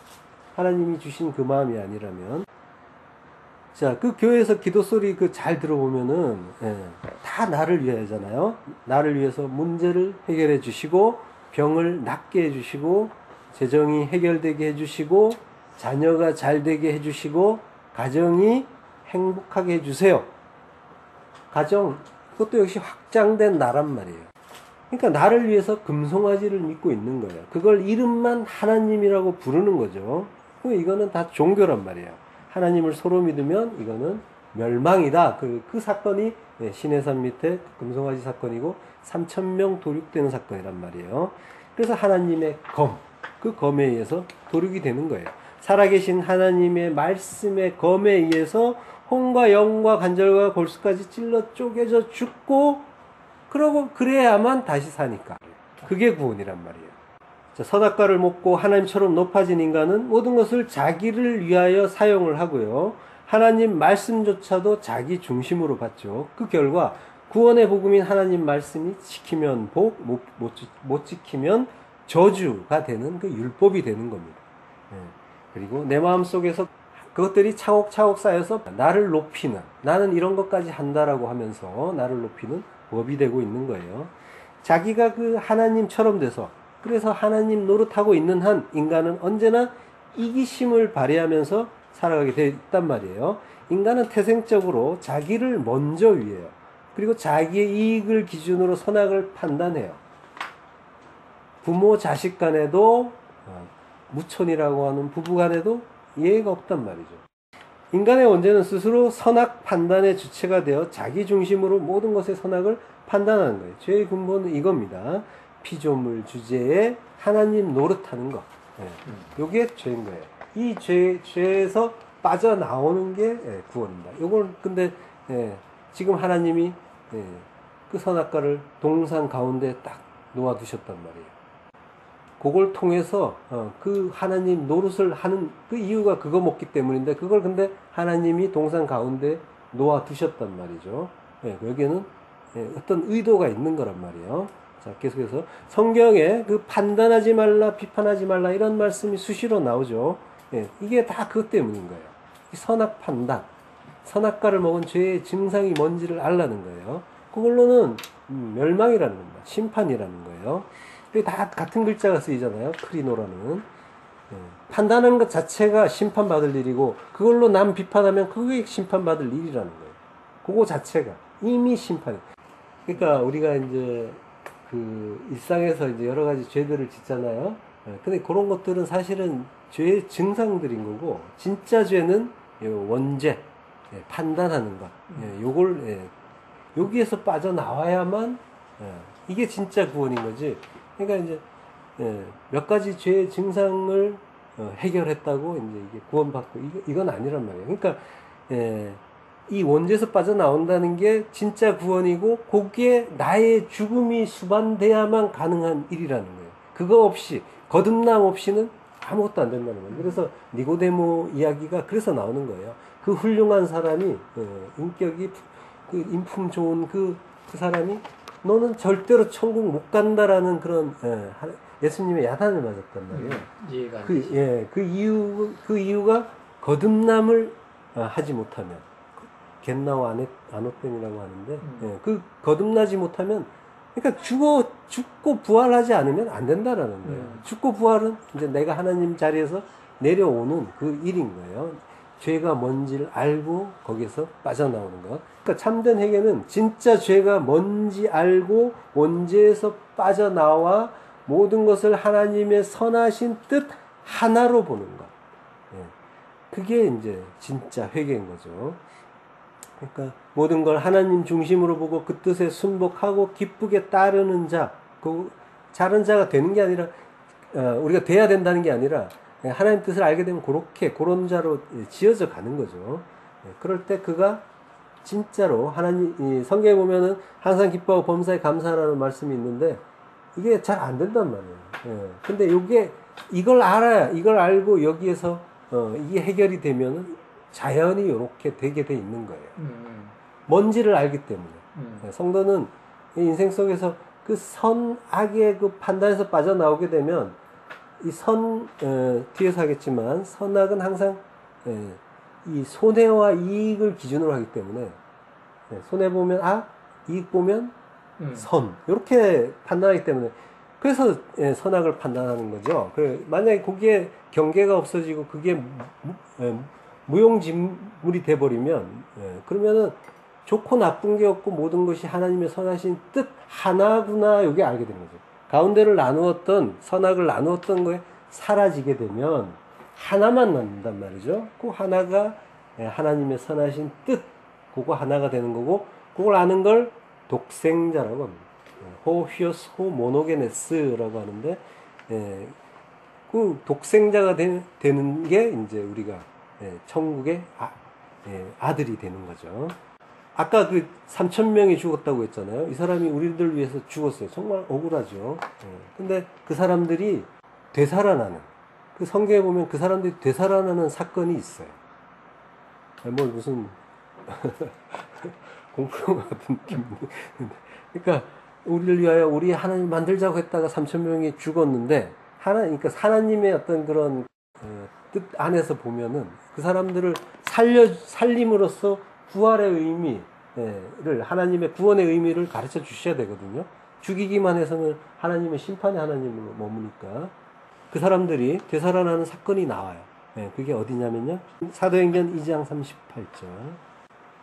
하나님이 주신 그 마음이 아니라면. 자, 그 교회에서 기도 소리 잘 들어보면은 다 나를 위하여잖아요. 나를 위해서 문제를 해결해 주시고 병을 낫게 해 주시고 재정이 해결되게 해 주시고 자녀가 잘 되게 해 주시고 가정이 행복하게 해 주세요. 가정 그것도 역시 확장된 나란 말이에요. 그러니까 나를 위해서 금송아지를 믿고 있는 거예요. 그걸 이름만 하나님이라고 부르는 거죠. 이거는 다 종교란 말이에요. 하나님을 서로 믿으면 이거는 멸망이다. 그 사건이 시내산 밑에 금송아지 사건이고 3,000명 도륙되는 사건이란 말이에요. 그래서 하나님의 그 검에 의해서 도륙이 되는 거예요. 살아계신 하나님의 말씀의 검에 의해서 혼과 영과 관절과 골수까지 찔러 쪼개져 죽고 그래야만 다시 사니까. 그게 구원이란 말이에요. 자, 선악과를 먹고 하나님처럼 높아진 인간은 모든 것을 자기를 위하여 사용을 하고요. 하나님 말씀조차도 자기 중심으로 봤죠. 그 결과 구원의 복음인 하나님 말씀이 지키면 복, 못 지키면 저주가 되는 그 율법이 되는 겁니다. 그리고 내 마음속에서 그것들이 차곡차곡 쌓여서 나를 높이는, 나는 이런 것까지 한다라고 하면서 나를 높이는 법이 되고 있는 거예요. 자기가 그 하나님처럼 돼서, 그래서 하나님 노릇하고 있는 한 인간은 언제나 이기심을 발휘하면서 살아가게 되어 있단 말이에요. 인간은 태생적으로 자기를 먼저 위해요. 그리고 자기의 이익을 기준으로 선악을 판단해요. 부모 자식 간에도, 무촌이라고 하는 부부 간에도 예의가 없단 말이죠. 인간의 원죄는 스스로 선악 판단의 주체가 되어 자기 중심으로 모든 것의 선악을 판단하는 거예요. 죄의 근본은 이겁니다. 피조물 주제에 하나님 노릇하는 것. 이게 죄인 거예요. 이 죄에서 빠져나오는 게 구원입니다. 이걸 근데 지금 하나님이 그 선악과를 동산 가운데 딱 놓아두셨단 말이에요. 그걸 통해서 그 하나님 노릇을 하는 그 이유가 그거 먹기 때문인데, 그걸 근데 하나님이 동산 가운데 놓아두셨단 말이죠. 여기에는 어떤 의도가 있는 거란 말이에요. 자, 계속해서 성경에 그 판단하지 말라, 비판하지 말라 이런 말씀이 수시로 나오죠. 이게 다 그것 때문인 거예요. 선악 판단, 선악과를 먹은 죄의 증상이 뭔지를 알라는 거예요. 그걸로는 멸망이라는 겁니다. 심판이라는 거예요. 다 같은 글자가 쓰이잖아요. 크리노라는. 판단하는 것 자체가 심판받을 일이고, 그걸로 남 비판하면 그게 심판받을 일이라는 거예요. 그거 자체가 이미 심판이에요. 그러니까 우리가 이제 그 일상에서 이제 여러 가지 죄들을 짓잖아요. 근데 그런 것들은 사실은 죄의 증상들인 거고, 진짜 죄는 원죄, 판단하는 것. 요걸 여기에서 빠져나와야만 이게 진짜 구원인 거지. 그러니까 이제 몇 가지 죄의 증상을 해결했다고 이제 이게 구원받고 이건 아니란 말이에요. 그러니까 이 원죄에서 빠져나온다는 게 진짜 구원이고, 거기에 나의 죽음이 수반돼야만 가능한 일이라는 거예요. 그거 없이, 거듭남 없이는 아무것도 안 된다는 거예요. 그래서 니고데모 이야기가 그래서 나오는 거예요. 그 훌륭한 사람이, 인격이 그 인품 좋은 그 사람이 너는 절대로 천국 못 간다라는 그런 예수님의 야단을 맞았단 말이에요. 이해가 안 되지. 그 이유가 거듭남을 하지 못하면, 겟나우 아노템이라고 하는데, 그 거듭나지 못하면, 그러니까 죽고 부활하지 않으면 안 된다라는 거예요. 죽고 부활은 이제 내가 하나님 자리에서 내려오는 그 일인 거예요. 죄가 뭔지를 알고 거기에서 빠져나오는 것. 그러니까 참된 회개는 진짜 죄가 뭔지 알고 원죄에서 빠져나와 모든 것을 하나님의 선하신 뜻 하나로 보는 것. 그게 이제 진짜 회개인 거죠. 그러니까 모든 걸 하나님 중심으로 보고 그 뜻에 순복하고 기쁘게 따르는 자, 그 자른 자가 되는 게 아니라, 우리가 돼야 된다는 게 아니라, 하나님 뜻을 알게 되면 그런 자로 지어져 가는 거죠. 그럴 때 그가 진짜로 하나님, 성경에 보면은 항상 기뻐하고 범사에 감사하라는 말씀이 있는데, 이게 잘 안 된단 말이에요. 근데 이걸 알아야, 이걸 알고 여기에서 이게 해결이 되면은 자연히 이렇게 되게 돼 있는 거예요. 뭔지를 알기 때문에. 성도는 인생 속에서 그 선악의 그 판단에서 빠져나오게 되면, 이 뒤에서 하겠지만, 선악은 항상 이 손해와 이익을 기준으로 하기 때문에, 손해 보면 악, 이익 보면 선, 이렇게 판단하기 때문에, 그래서 선악을 판단하는 거죠. 만약에 거기에 경계가 없어지고 그게 무용지물이 돼버리면, 그러면은 좋고 나쁜 게 없고 모든 것이 하나님의 선하신 뜻 하나구나, 여기 알게 되는 거죠. 가운데를 나누었던, 선악을 나누었던 거에 사라지게 되면 하나만 남는단 말이죠. 그 하나가 하나님의 선하신 뜻, 그거 하나가 되는 거고, 그걸 아는 걸 독생자라고 합니다. 호휘오스 호모노게네스라고 하는데, 그 독생자가 되는 게 이제 우리가 천국의 아들이 되는 거죠. 아까 그 3,000명이 죽었다고 했잖아요. 이 사람이 우리들 위해서 죽었어요. 정말 억울하죠. 근데 그 사람들이 되살아나는, 그 성경에 보면 그 사람들이 되살아나는 사건이 있어요. 뭐 무슨 공포 같은 느낌인데. 그러니까 우리를 위하여 우리 하나님 만들자고 했다가 3,000명이 죽었는데, 그러니까 하나님의 어떤 그런 뜻 안에서 보면은 그 사람들을 살림으로써 부활의 의미를, 하나님의 구원의 의미를 가르쳐 주셔야 되거든요. 죽이기만 해서는 하나님의 심판의 하나님으로 머무니까 그 사람들이 되살아나는 사건이 나와요. 그게 어디냐면요, 사도행전 2장 38절.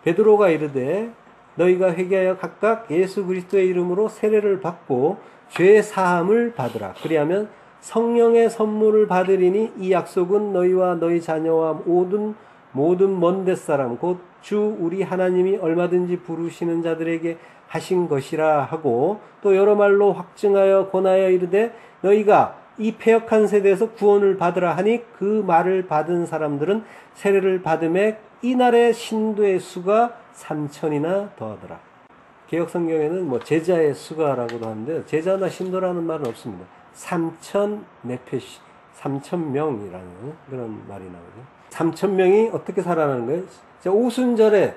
베드로가 이르되 너희가 회개하여 각각 예수 그리스도의 이름으로 세례를 받고 죄 사함을 받으라. 그리하면 성령의 선물을 받으리니 이 약속은 너희와 너희 자녀와 모든 먼 데사람 곧 주 우리 하나님이 얼마든지 부르시는 자들에게 하신 것이라 하고, 또 여러 말로 확증하여 권하여 이르되 너희가 이 패역한 세대에서 구원을 받으라 하니, 그 말을 받은 사람들은 세례를 받음에 이날의 신도의 수가 3,000이나 더하더라. 개혁성경에는 뭐 제자의 수가라고도 하는데, 제자나 신도라는 말은 없습니다. 3,000 네페시, 3,000명이라는 그런 말이 나오죠. 3,000명이 어떻게 살아나는 거예요? 오순절에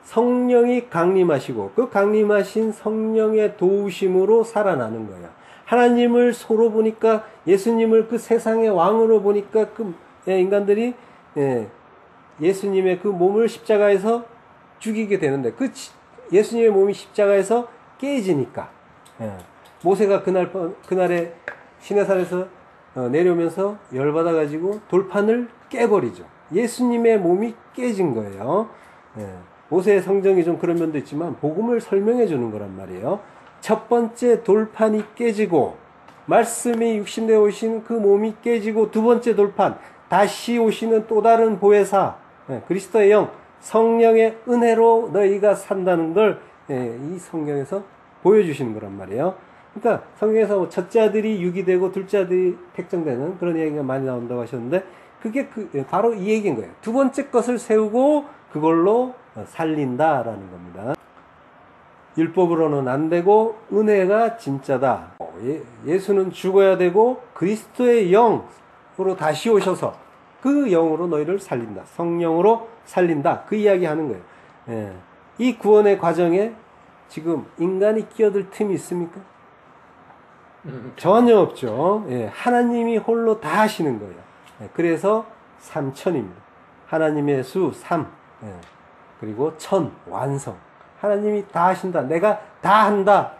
성령이 강림하시고 그 강림하신 성령의 도우심으로 살아나는 거예요. 하나님을 소로 보니까, 예수님을 그 세상의 왕으로 보니까 그 인간들이 예수님의 그 몸을 십자가에서 죽이게 되는데, 그 예수님의 몸이 십자가에서 깨지니까, 모세가 그날에 시내산에서 내려오면서 열받아 가지고 돌판을 깨버리죠. 예수님의 몸이 깨진 거예요. 모세의 성경이 좀 그런 면도 있지만 복음을 설명해 주는 거란 말이에요. 첫 번째 돌판이 깨지고, 말씀이 육신되어 오신 그 몸이 깨지고, 두 번째 돌판, 다시 오시는 또 다른 보혜사, 그리스도의 영, 성령의 은혜로 너희가 산다는 걸 이 성경에서 보여주시는 거란 말이에요. 그러니까 성경에서 첫째 아들이 육이 되고 둘째 아들이 택정되는 그런 얘기가 많이 나온다고 하셨는데, 그게 바로 이 얘기인 거예요. 두 번째 것을 세우고 그걸로 살린다라는 겁니다. 율법으로는 안 되고 은혜가 진짜다. 예수는 죽어야 되고 그리스도의 영으로 다시 오셔서 그 영으로 너희를 살린다. 성령으로 살린다. 그 이야기 하는 거예요. 이 구원의 과정에 지금 인간이 끼어들 틈이 있습니까? 전혀 없죠. 하나님이 홀로 다 하시는 거예요. 그래서 3,000입니다. 하나님의 수 3, 그리고 1,000 완성. 하나님이 다 하신다, 내가 다 한다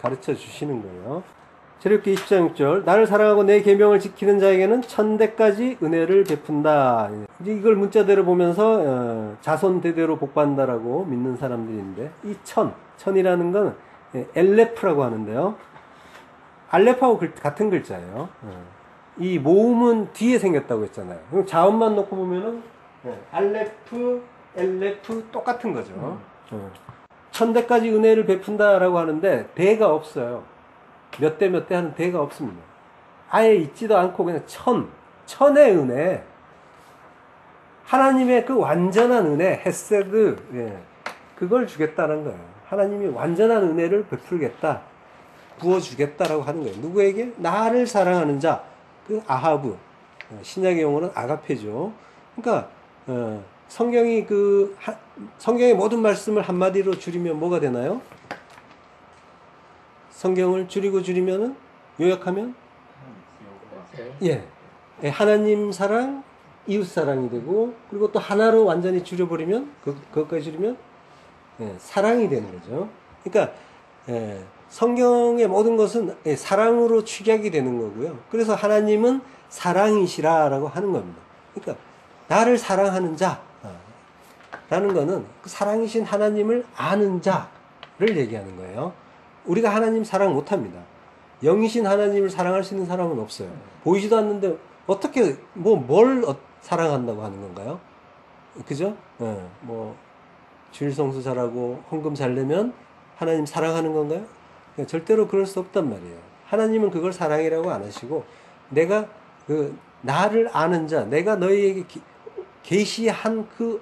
가르쳐 주시는 거예요. 출애굽기 20장 6절, 나를 사랑하고 내 계명을 지키는 자에게는 1,000대까지 은혜를 베푼다. 이제 이걸 문자대로 보면서 자손 대대로 복받는다라고 믿는 사람들인데, 이 1,000이라는 건 엘레프라고 하는데요, 알레프하고 같은 글자예요. 이 모음은 뒤에 생겼다고 했잖아요. 그럼 자음만 놓고 보면은 알레프, 엘레프 똑같은 거죠. 1,000대까지 은혜를 베푼다라고 하는데 대가 없어요. 몇 대 몇 대 하는 대가 없습니다. 아예 있지도 않고 그냥 1,000의 은혜, 하나님의 그 완전한 은혜, 헤세드, 그걸 주겠다는 거예요. 하나님이 완전한 은혜를 베풀겠다, 부어주겠다라고 하는 거예요. 누구에게? 나를 사랑하는 자, 그 아하브, 신약의 용어는 아가페죠. 그러니까 성경이 성경의 모든 말씀을 한마디로 줄이면 뭐가 되나요? 성경을 줄이면은, 요약하면, 하나님 사랑, 이웃 사랑이 되고, 그리고 또 하나로 완전히 줄여버리면, 그것까지 줄이면 사랑이 되는 거죠. 그러니까 성경의 모든 것은 사랑으로 축약이 되는 거고요. 그래서 하나님은 사랑이시라라고 하는 겁니다. 그러니까 나를 사랑하는 자, 라는 거는 그 사랑이신 하나님을 아는 자를 얘기하는 거예요. 우리가 하나님 사랑 못합니다. 영이신 하나님을 사랑할 수 있는 사람은 없어요. 보이지도 않는데 어떻게 뭘 사랑한다고 하는 건가요? 그죠? 뭐 주일 성수 잘하고 헌금 잘 내면 하나님 사랑하는 건가요? 절대로 그럴 수 없단 말이에요. 하나님은 그걸 사랑이라고 안 하시고 내가 그 나를 아는 자, 내가 너희에게 계시한 그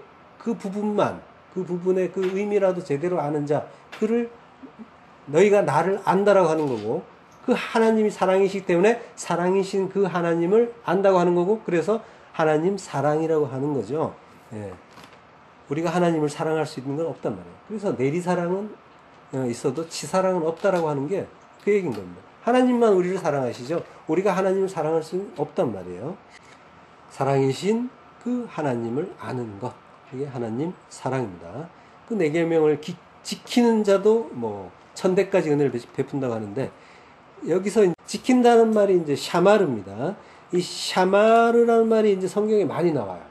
부분만, 그 부분의 그 의미라도 제대로 아는 자, 그를 너희가 나를 안다라고 하는 거고, 그 하나님이 사랑이시기 때문에 사랑이신 그 하나님을 안다고 하는 거고, 그래서 하나님 사랑이라고 하는 거죠. 예. 우리가 하나님을 사랑할 수 있는 건 없단 말이에요. 그래서 내리사랑은 있어도 치사랑은 없다라고 하는 게 그 얘기인 겁니다. 하나님만 우리를 사랑하시죠. 우리가 하나님을 사랑할 수는 없단 말이에요. 사랑이신 그 하나님을 아는 것, 그게 하나님 사랑입니다. 그 네 계명을 지키는 자도 뭐 천대까지 은혜를 베푼다고 하는데, 여기서 지킨다는 말이 이제 샤마르입니다. 이 샤마르라는 말이 이제 성경에 많이 나와요.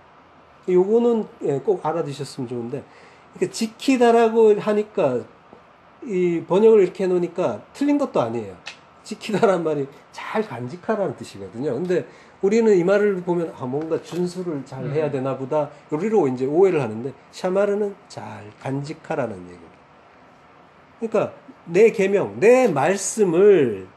요거는 꼭 알아두셨으면 좋은데, 그러니까 지키다라고 하니까 이 번역을 이렇게 해놓으니까 틀린 것도 아니에요. 지키다라는 말이 잘 간직하라는 뜻이거든요. 근데 우리는 이 말을 보면 뭔가 준수를 잘 해야 되나 보다, 우리로 이제 오해를 하는데, 샤마르는 잘 간직하라는 얘기입니다. 그러니까 내 계명, 내 말씀을,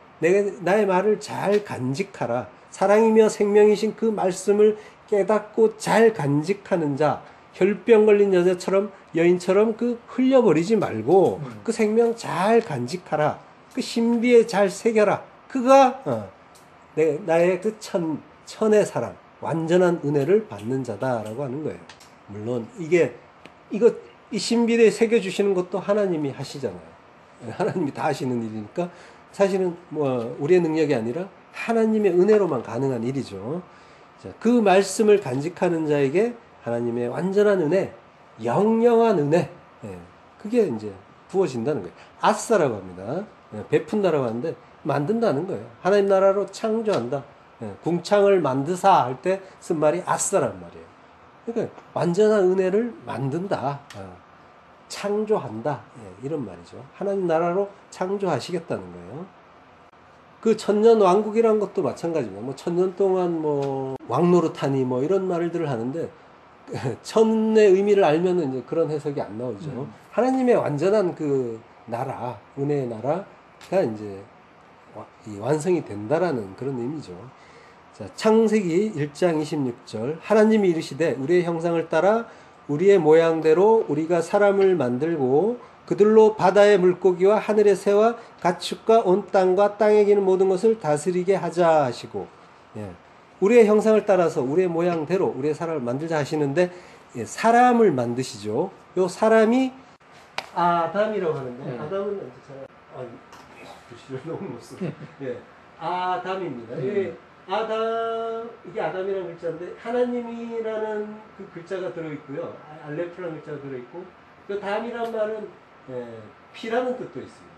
나의 말을 잘 간직하라. 사랑이며 생명이신 그 말씀을 깨닫고 잘 간직하는 자, 혈병 걸린 여자처럼, 여인처럼 그 흘려버리지 말고 그 생명 잘 간직하라. 그 신비에 잘 새겨라. 그가 나의 그 천의 사랑, 완전한 은혜를 받는 자다라고 하는 거예요. 물론 이 신비에 새겨주시는 것도 하나님이 하시잖아요. 하나님이 다 하시는 일이니까 사실은 뭐 우리의 능력이 아니라 하나님의 은혜로만 가능한 일이죠. 자, 그 말씀을 간직하는 자에게 하나님의 완전한 은혜, 영영한 은혜, 그게 이제 부어진다는 거예요. 아싸라고 합니다. 베푼다라고 하는데 만든다는 거예요. 하나님 나라로 창조한다. 궁창을 만드사 할 때 쓴 말이 아싸란 말이에요. 그러니까 완전한 은혜를 만든다. 창조한다. 이런 말이죠. 하나님 나라로 창조하시겠다는 거예요. 그 천년 왕국이란 것도 마찬가지입니다. 뭐 천년 동안 뭐 왕노릇하니 뭐 이런 말들을 하는데, 천의 의미를 알면은 이제 그런 해석이 안 나오죠. 하나님의 완전한 그 나라, 은혜의 나라가 이제 완성이 된다라는 그런 의미죠. 자, 창세기 1장 26절. 하나님이 이르시되 우리의 형상을 따라 우리의 모양대로 우리가 사람을 만들고 그들로 바다의 물고기와 하늘의 새와 가축과 온 땅과 땅에 기는 모든 것을 다스리게 하자 하시고, 우리의 형상을 따라서 우리의 모양대로 우리의 사람을 만들자 하시는데, 사람을 만드시죠. 요 사람이 아담이라고 하는데, 아담은 글씨를 너무 못 써. 아담입니다. 이게 아담이라는 글자인데 하나님이라는 그 글자가 들어있고요. 알레프라는 글자가 들어있고, 그 담이란 말은 피라는 뜻도 있습니다.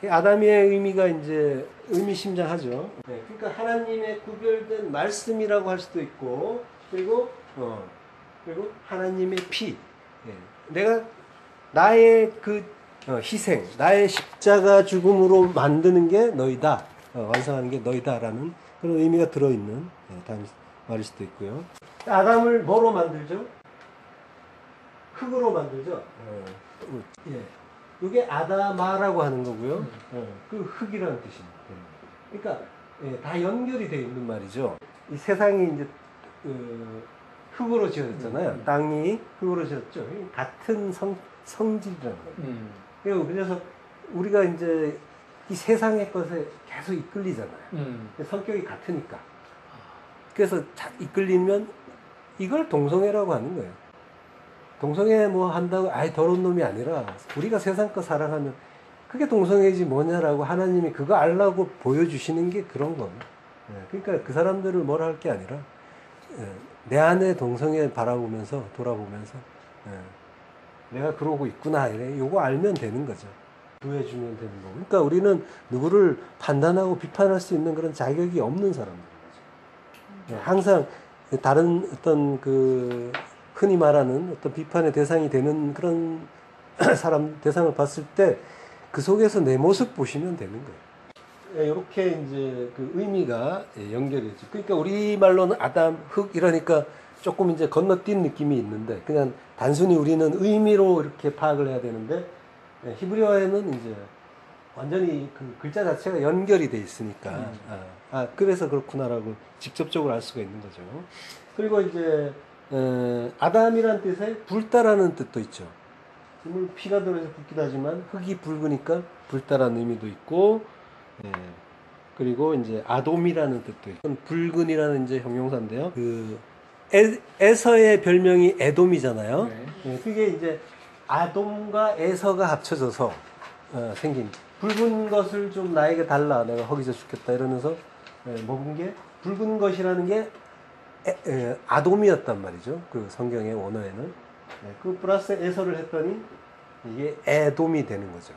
아담의 의미가 이제 의미심장하죠. 그러니까 하나님의 구별된 말씀이라고 할 수도 있고, 그리고 하나님의 피. 내가 나의 그 희생, 나의 십자가 죽음으로 만드는 게 너희다. 완성하는 게 너희다라는 그런 의미가 들어있는 말일 수도 있고요. 아담을 뭐로 만들죠? 흙으로 만들죠. 이게 아다마라고 하는 거고요. 그 흙이라는 뜻입니다. 그러니까 다 연결이 되어 있는 말이죠. 이 세상이 이제 흙으로 지어졌잖아요. 땅이 흙으로 지었죠. 같은 성질이라는 거예요. 그래서 우리가 이제 이 세상의 것에 계속 이끌리잖아요. 성격이 같으니까. 그래서 이끌리면 이걸 동성애라고 하는 거예요. 동성애 뭐 한다고 더러운 놈이 아니라 우리가 세상 거 사랑하면 그게 동성애지 뭐냐라고 하나님이 그거 알라고 보여주시는 게 그런 겁니다. 그러니까 그 사람들을 뭐라 할 게 아니라 내 안에 동성애 바라보면서 돌아보면서 내가 그러고 있구나, 요거 알면 되는 거죠. 구해주면 되는 거고. 그러니까 우리는 누구를 판단하고 비판할 수 있는 그런 자격이 없는 사람들인 거죠. 항상 다른 어떤 그 흔히 말하는 어떤 비판의 대상이 되는 그런 사람 대상을 봤을 때 그 속에서 내 모습 보시면 되는 거예요. 이렇게 이제 그 의미가 연결이죠. 그러니까 우리 말로는 아담, 흙 이러니까 조금 이제 건너뛴 느낌이 있는데 그냥 단순히 우리는 의미로 이렇게 파악을 해야 되는데 히브리어에는 이제 완전히 그 글자 자체가 연결이 돼 있으니까 그래서 그렇구나라고 직접적으로 알 수가 있는 거죠. 그리고 이제 아담이란 뜻에 붉다라는 뜻도 있죠. 물 피가 들어서 붉기도 하지만 흙이 붉으니까 붉다라는 의미도 있고 그리고 이제 아돔이라는 뜻도 있고 붉은이라는 이제 형용사인데요. 그 에서의 별명이 에돔이잖아요. 그게 이제 아돔과 에서가 합쳐져서 생긴 붉은 것을 좀 나에게 달라 내가 거기서 죽겠다 이러면서 먹은 게 붉은 것이라는 게 아돔이었단 말이죠. 그 성경의 원어에는 그 플러스 에서를 했더니 이게 에돔이 되는 거죠.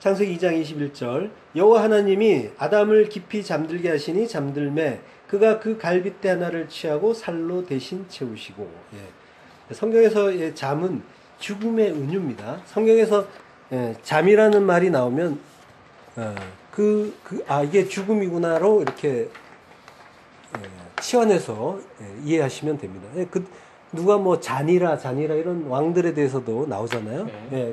창세기 2장 21절 여호와 하나님이 아담을 깊이 잠들게 하시니 잠들매 그가 그 갈빗대 하나를 취하고 살로 대신 채우시고 성경에서 잠은 죽음의 은유입니다. 성경에서 잠이라는 말이 나오면 이게 죽음이구나로 이렇게 치환해서 이해하시면 됩니다. 누가 뭐 잔이라 이런 왕들에 대해서도 나오잖아요.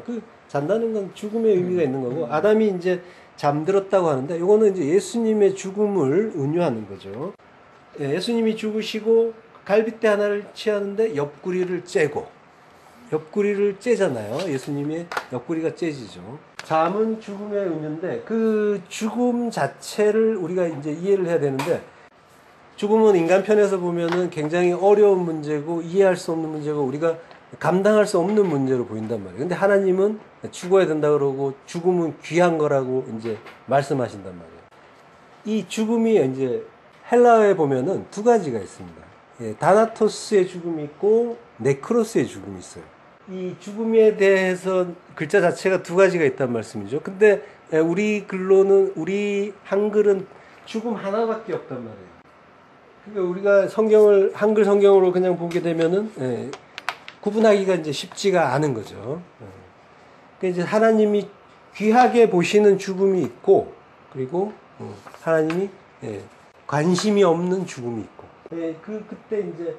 그 잔다는 건 죽음의 의미가 있는 거고 아담이 이제 잠들었다고 하는데 이거는 이제 예수님의 죽음을 은유하는 거죠. 예수님이 죽으시고 갈빗대 하나를 취하는데 옆구리를 째잖아요. 예수님의 옆구리가 째지죠. 잠은 죽음의 은유인데 그 죽음 자체를 우리가 이제 이해를 해야 되는데 죽음은 인간 편에서 보면은 굉장히 어려운 문제고 이해할 수 없는 문제고 우리가 감당할 수 없는 문제로 보인단 말이에요. 근데 하나님은 죽어야 된다 그러고 죽음은 귀한 거라고 이제 말씀하신단 말이에요. 이 죽음이 이제 헬라어에 보면은 두 가지가 있습니다. 다나토스의 죽음이 있고 네크로스의 죽음이 있어요. 이 죽음에 대해서 글자 자체가 두 가지가 있단 말씀이죠. 근데 우리 한글은 죽음 하나밖에 없단 말이에요. 그러니까 우리가 한글 성경으로 그냥 보게 되면은 구분하기가 이제 쉽지가 않은 거죠. 그러니까 이제 하나님이 귀하게 보시는 죽음이 있고 그리고 하나님이 관심이 없는 죽음이 있고 그때 이제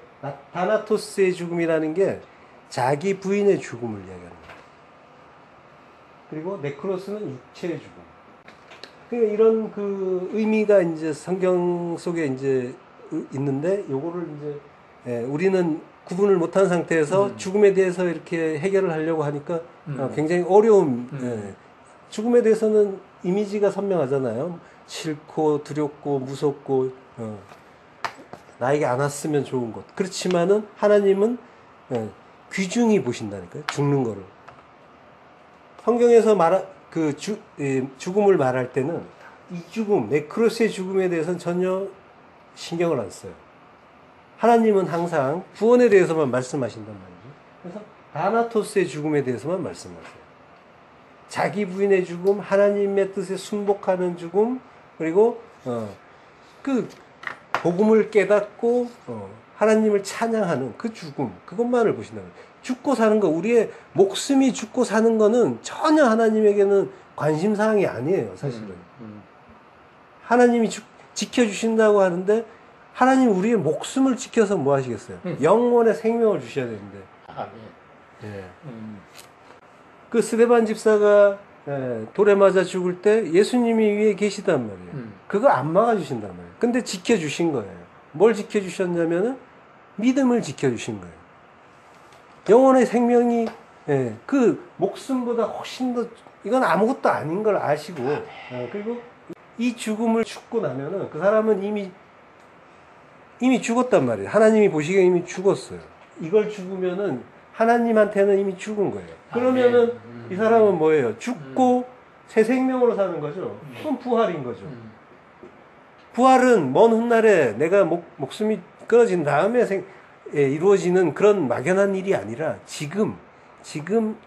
다나토스의 죽음이라는 게 자기 부인의 죽음을 이야기하는 거예요. 그리고 네크로스는 육체의 죽음. 그러니까 이런 그 의미가 이제 성경 속에 이제 있는데 요거를 이제 우리는 구분을 못한 상태에서 죽음에 대해서 이렇게 해결을 하려고 하니까 굉장히 어려운 죽음에 대해서는 이미지가 선명하잖아요. 싫고 두렵고 무섭고 나에게 안 왔으면 좋은 것. 그렇지만은 하나님은 귀중히 보신다니까요. 죽는 거를. 성경에서 죽음을 말할 때는 이 죽음, 네크로스의 죽음에 대해서는 전혀 신경을 안 써요. 하나님은 항상 구원에 대해서만 말씀하신단 말이죠. 그래서 다나토스의 죽음에 대해서만 말씀하세요. 자기 부인의 죽음, 하나님의 뜻에 순복하는 죽음, 그리고 그 복음을 깨닫고 하나님을 찬양하는 그 죽음, 그것만을 보신다는 거예요. 죽고 사는 거, 우리의 목숨이 죽고 사는 거는 전혀 하나님에게는 관심사항이 아니에요, 사실은. 하나님이 지켜주신다고 하는데 하나님 우리의 목숨을 지켜서 뭐 하시겠어요? 영원의 생명을 주셔야 되는데. 그 스데반 집사가 돌에 맞아 죽을 때 예수님이 위에 계시단 말이에요. 그거 안 막아주신단 말이에요. 근데 지켜주신 거예요. 뭘 지켜주셨냐면은 믿음을 지켜주신 거예요. 영원의 생명이 그 목숨보다 훨씬 더 이건 아무것도 아닌 걸 아시고 그리고 이 죽음을 죽고 나면은 그 사람은 이미 죽었단 말이에요. 하나님이 보시기에 이미 죽었어요. 이걸 죽으면은 하나님한테는 이미 죽은 거예요. 그러면은 이 사람은 뭐예요? 죽고 새 생명으로 사는 거죠. 그건 부활인 거죠. 부활은 먼 훗날에 내가 목숨이 끊어진 다음에 이루어지는 그런 막연한 일이 아니라 지금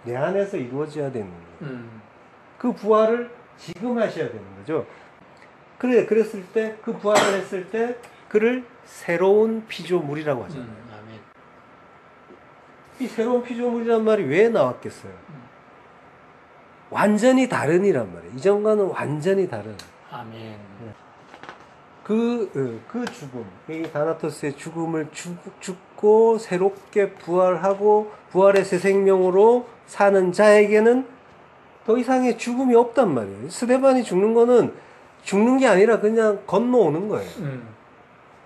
내 안에서 이루어져야 되는 거예요. 그 부활을 지금 하셔야 되는 거죠. 그랬을 때, 그 부활을 했을 때, 그를 새로운 피조물이라고 하잖아요. 이 새로운 피조물이란 말이 왜 나왔겠어요? 완전히 다른이란 말이에요. 이전과는 완전히 다른. 아멘. 그 죽음, 이 다나토스의 죽음을 죽고 새롭게 부활하고 부활의 새 생명으로 사는 자에게는 더 이상의 죽음이 없단 말이에요. 스데반이 죽는 거는 죽는 게 아니라 그냥 건너오는 거예요.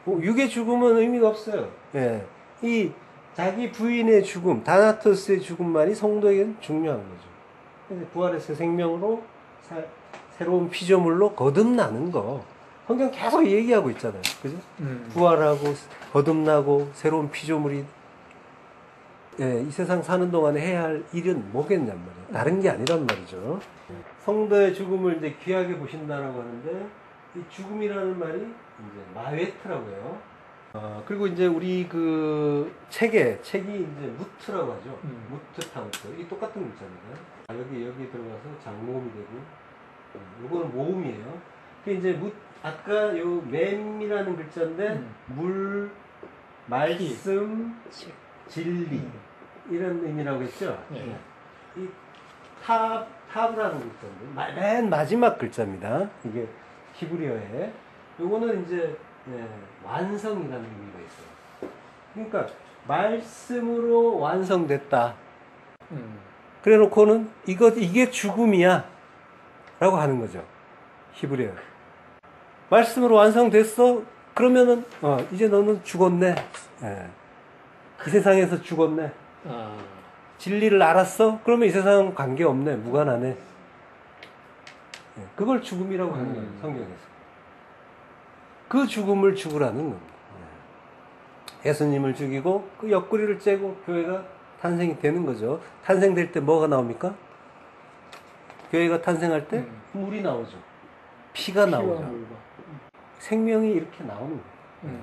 육의 죽음은 의미가 없어요. 예. 이 자기 부인의 죽음, 다나토스의 죽음만이 성도에게는 중요한 거죠. 그래서 부활의 새 생명으로 새로운 피조물로 거듭나는 거. 성경 계속 얘기하고 있잖아요. 그죠? 부활하고 거듭나고 새로운 피조물이 이 세상 사는 동안에 해야 할 일은 뭐겠냔 말이에요. 다른 게 아니란 말이죠. 성도의 죽음을 이제 귀하게 보신다라고 하는데 이 죽음이라는 말이 이제 마웨트라고 해요. 그리고 이제 우리 그 책이 이제 무트라고 하죠. 무트 타우트. 이 똑같은 글자입니다. 여기 들어가서 장모음이 되고 이거는 모음이에요. 그 이제 아까 요 맴이라는 글자인데 물, 말씀, 진리 이런 의미라고 했죠. 네. 이 탑이라는 글자인데 맨 마지막 글자입니다. 이게 히브리어에 요거는 이제 완성이라는 의미가 있어요. 그러니까 말씀으로 완성됐다. 그래놓고는 이게 죽음이야 라고 하는 거죠. 히브리어. 말씀으로 완성됐어? 그러면은 이제 너는 죽었네. 이 세상에서 죽었네. 진리를 알았어? 그러면 이 세상은 관계없네. 무관하네. 그걸 죽음이라고 하는 거예요. 성경에서. 그 죽음을 죽으라는 겁니다. 예수님을 죽이고 그 옆구리를 째고 교회가 탄생이 되는 거죠. 탄생될 때 뭐가 나옵니까? 교회가 탄생할 때 물이 나오죠. 피가 나오죠. 생명이 이렇게 나오는 거예요.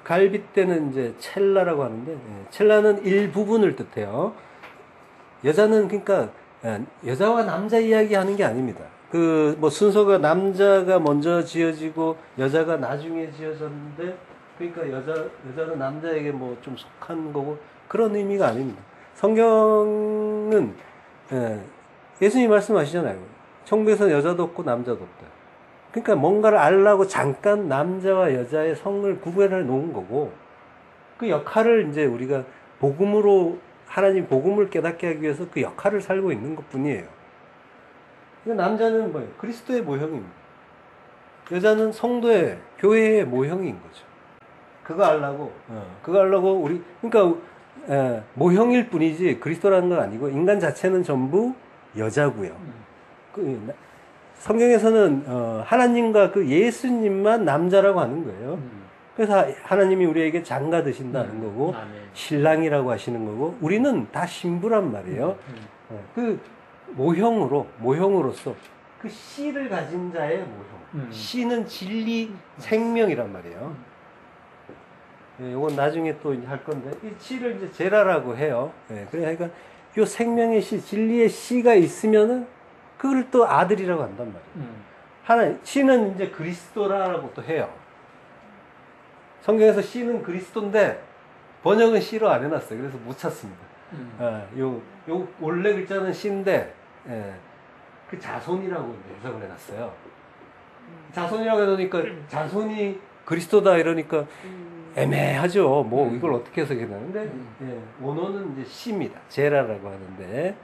갈빗 때는 이제 첼라라고 하는데 첼라는 일부분을 뜻해요. 여자는 그러니까 여자와 남자 이야기 하는 게 아닙니다. 그 뭐 순서가 남자가 먼저 지어지고 여자가 나중에 지어졌는데 그러니까 여자는 남자에게 뭐 좀 속한 거고 그런 의미가 아닙니다. 성경은 예수님이 말씀하시잖아요. 천국에서는 여자도 없고 남자도 없다. 그러니까 뭔가를 알라고 잠깐 남자와 여자의 성을 구별해 놓은 거고 그 역할을 이제 우리가 복음으로 하나님 복음을 깨닫게 하기 위해서 그 역할을 살고 있는 것 뿐이에요. 그러니까 남자는 뭐예요? 그리스도의 모형입니다. 여자는 성도의 교회의 모형인 거죠. 그거 알라고 우리 그러니까 모형일 뿐이지 그리스도라는 건 아니고 인간 자체는 전부 여자고요. 성경에서는 하나님과 그 예수님만 남자라고 하는 거예요. 그래서 하나님이 우리에게 장가 드신다는 거고 신랑이라고 하시는 거고 우리는 다 신부란 말이에요. 그 모형으로서 그 씨를 가진 자의 모형. 씨는 진리 생명이란 말이에요. 이건 나중에 또 할 건데 이 씨를 이제 제라라고 해요. 그러니까 요 생명의 씨, 진리의 씨가 있으면은 그걸 또 아들이라고 한단 말이에요. 씨는 이제 그리스도라고 또 해요. 성경에서 씨는 그리스도인데 번역은 씨로 안 해놨어요. 그래서 못 찾습니다. 요 원래 글자는 씨인데 그 자손이라고 해석을 해놨어요. 자손이라고 해놓으니까 자손이 그리스도다 이러니까 애매하죠. 뭐 이걸 어떻게 해석해야 되는데 원어는 이제 씨입니다. 제라라고 하는데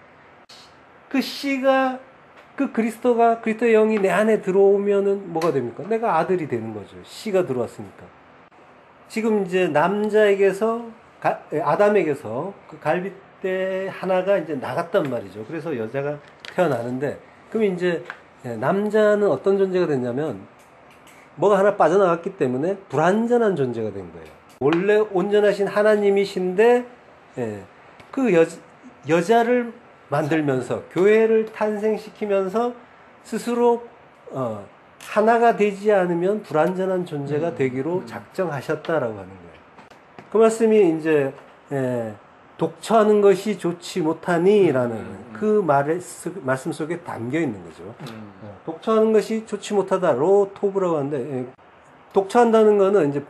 그 씨가 그 그리스도의 영이 내 안에 들어오면은 뭐가 됩니까? 내가 아들이 되는 거죠. 씨가 들어왔으니까. 지금 이제 남자에게서 아담에게서 그 갈빗대 하나가 이제 나갔단 말이죠. 그래서 여자가 태어나는데 그럼 이제 남자는 어떤 존재가 됐냐면 뭐가 하나 빠져나갔기 때문에 불완전한 존재가 된 거예요. 원래 온전하신 하나님이신데 그 여자를 만들면서 교회를 탄생시키면서 스스로 하나가 되지 않으면 불완전한 존재가 되기로 작정하셨다라고 하는 거예요. 그 말씀이 이제 독처하는 것이 좋지 못하니라는 그 말씀 속에 담겨 있는 거죠. 독처하는 것이 좋지 못하다 로토브라고 하는데 독처한다는 거는 이제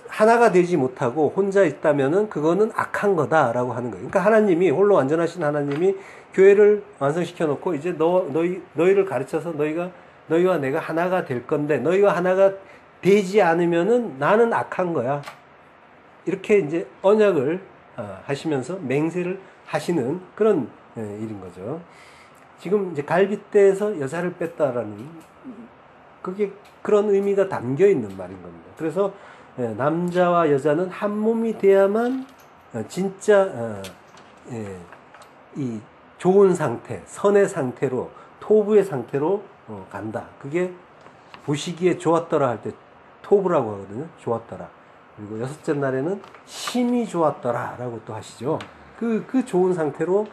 하나가 되지 못하고 혼자 있다면은 그거는 악한 거다라고 하는 거예요. 그러니까 하나님이 홀로 완전하신 하나님이 교회를 완성시켜 놓고 이제 너희를 가르쳐서 너희와 내가 하나가 될 건데 너희와 하나가 되지 않으면은 나는 악한 거야. 이렇게 이제 언약을 하시면서 맹세를 하시는 그런 일인 거죠. 지금 이제 갈빗대에서 여자를 뺐다라는 그게 그런 의미가 담겨 있는 말인 겁니다. 그래서 남자와 여자는 한 몸이 돼야만 진짜 이 좋은 상태, 선의 상태로 토부의 상태로 간다. 그게 보시기에 좋았더라 할 때 토부라고 하거든요. 좋았더라. 그리고 여섯째 날에는 심히 좋았더라라고 또 하시죠. 그 좋은 상태로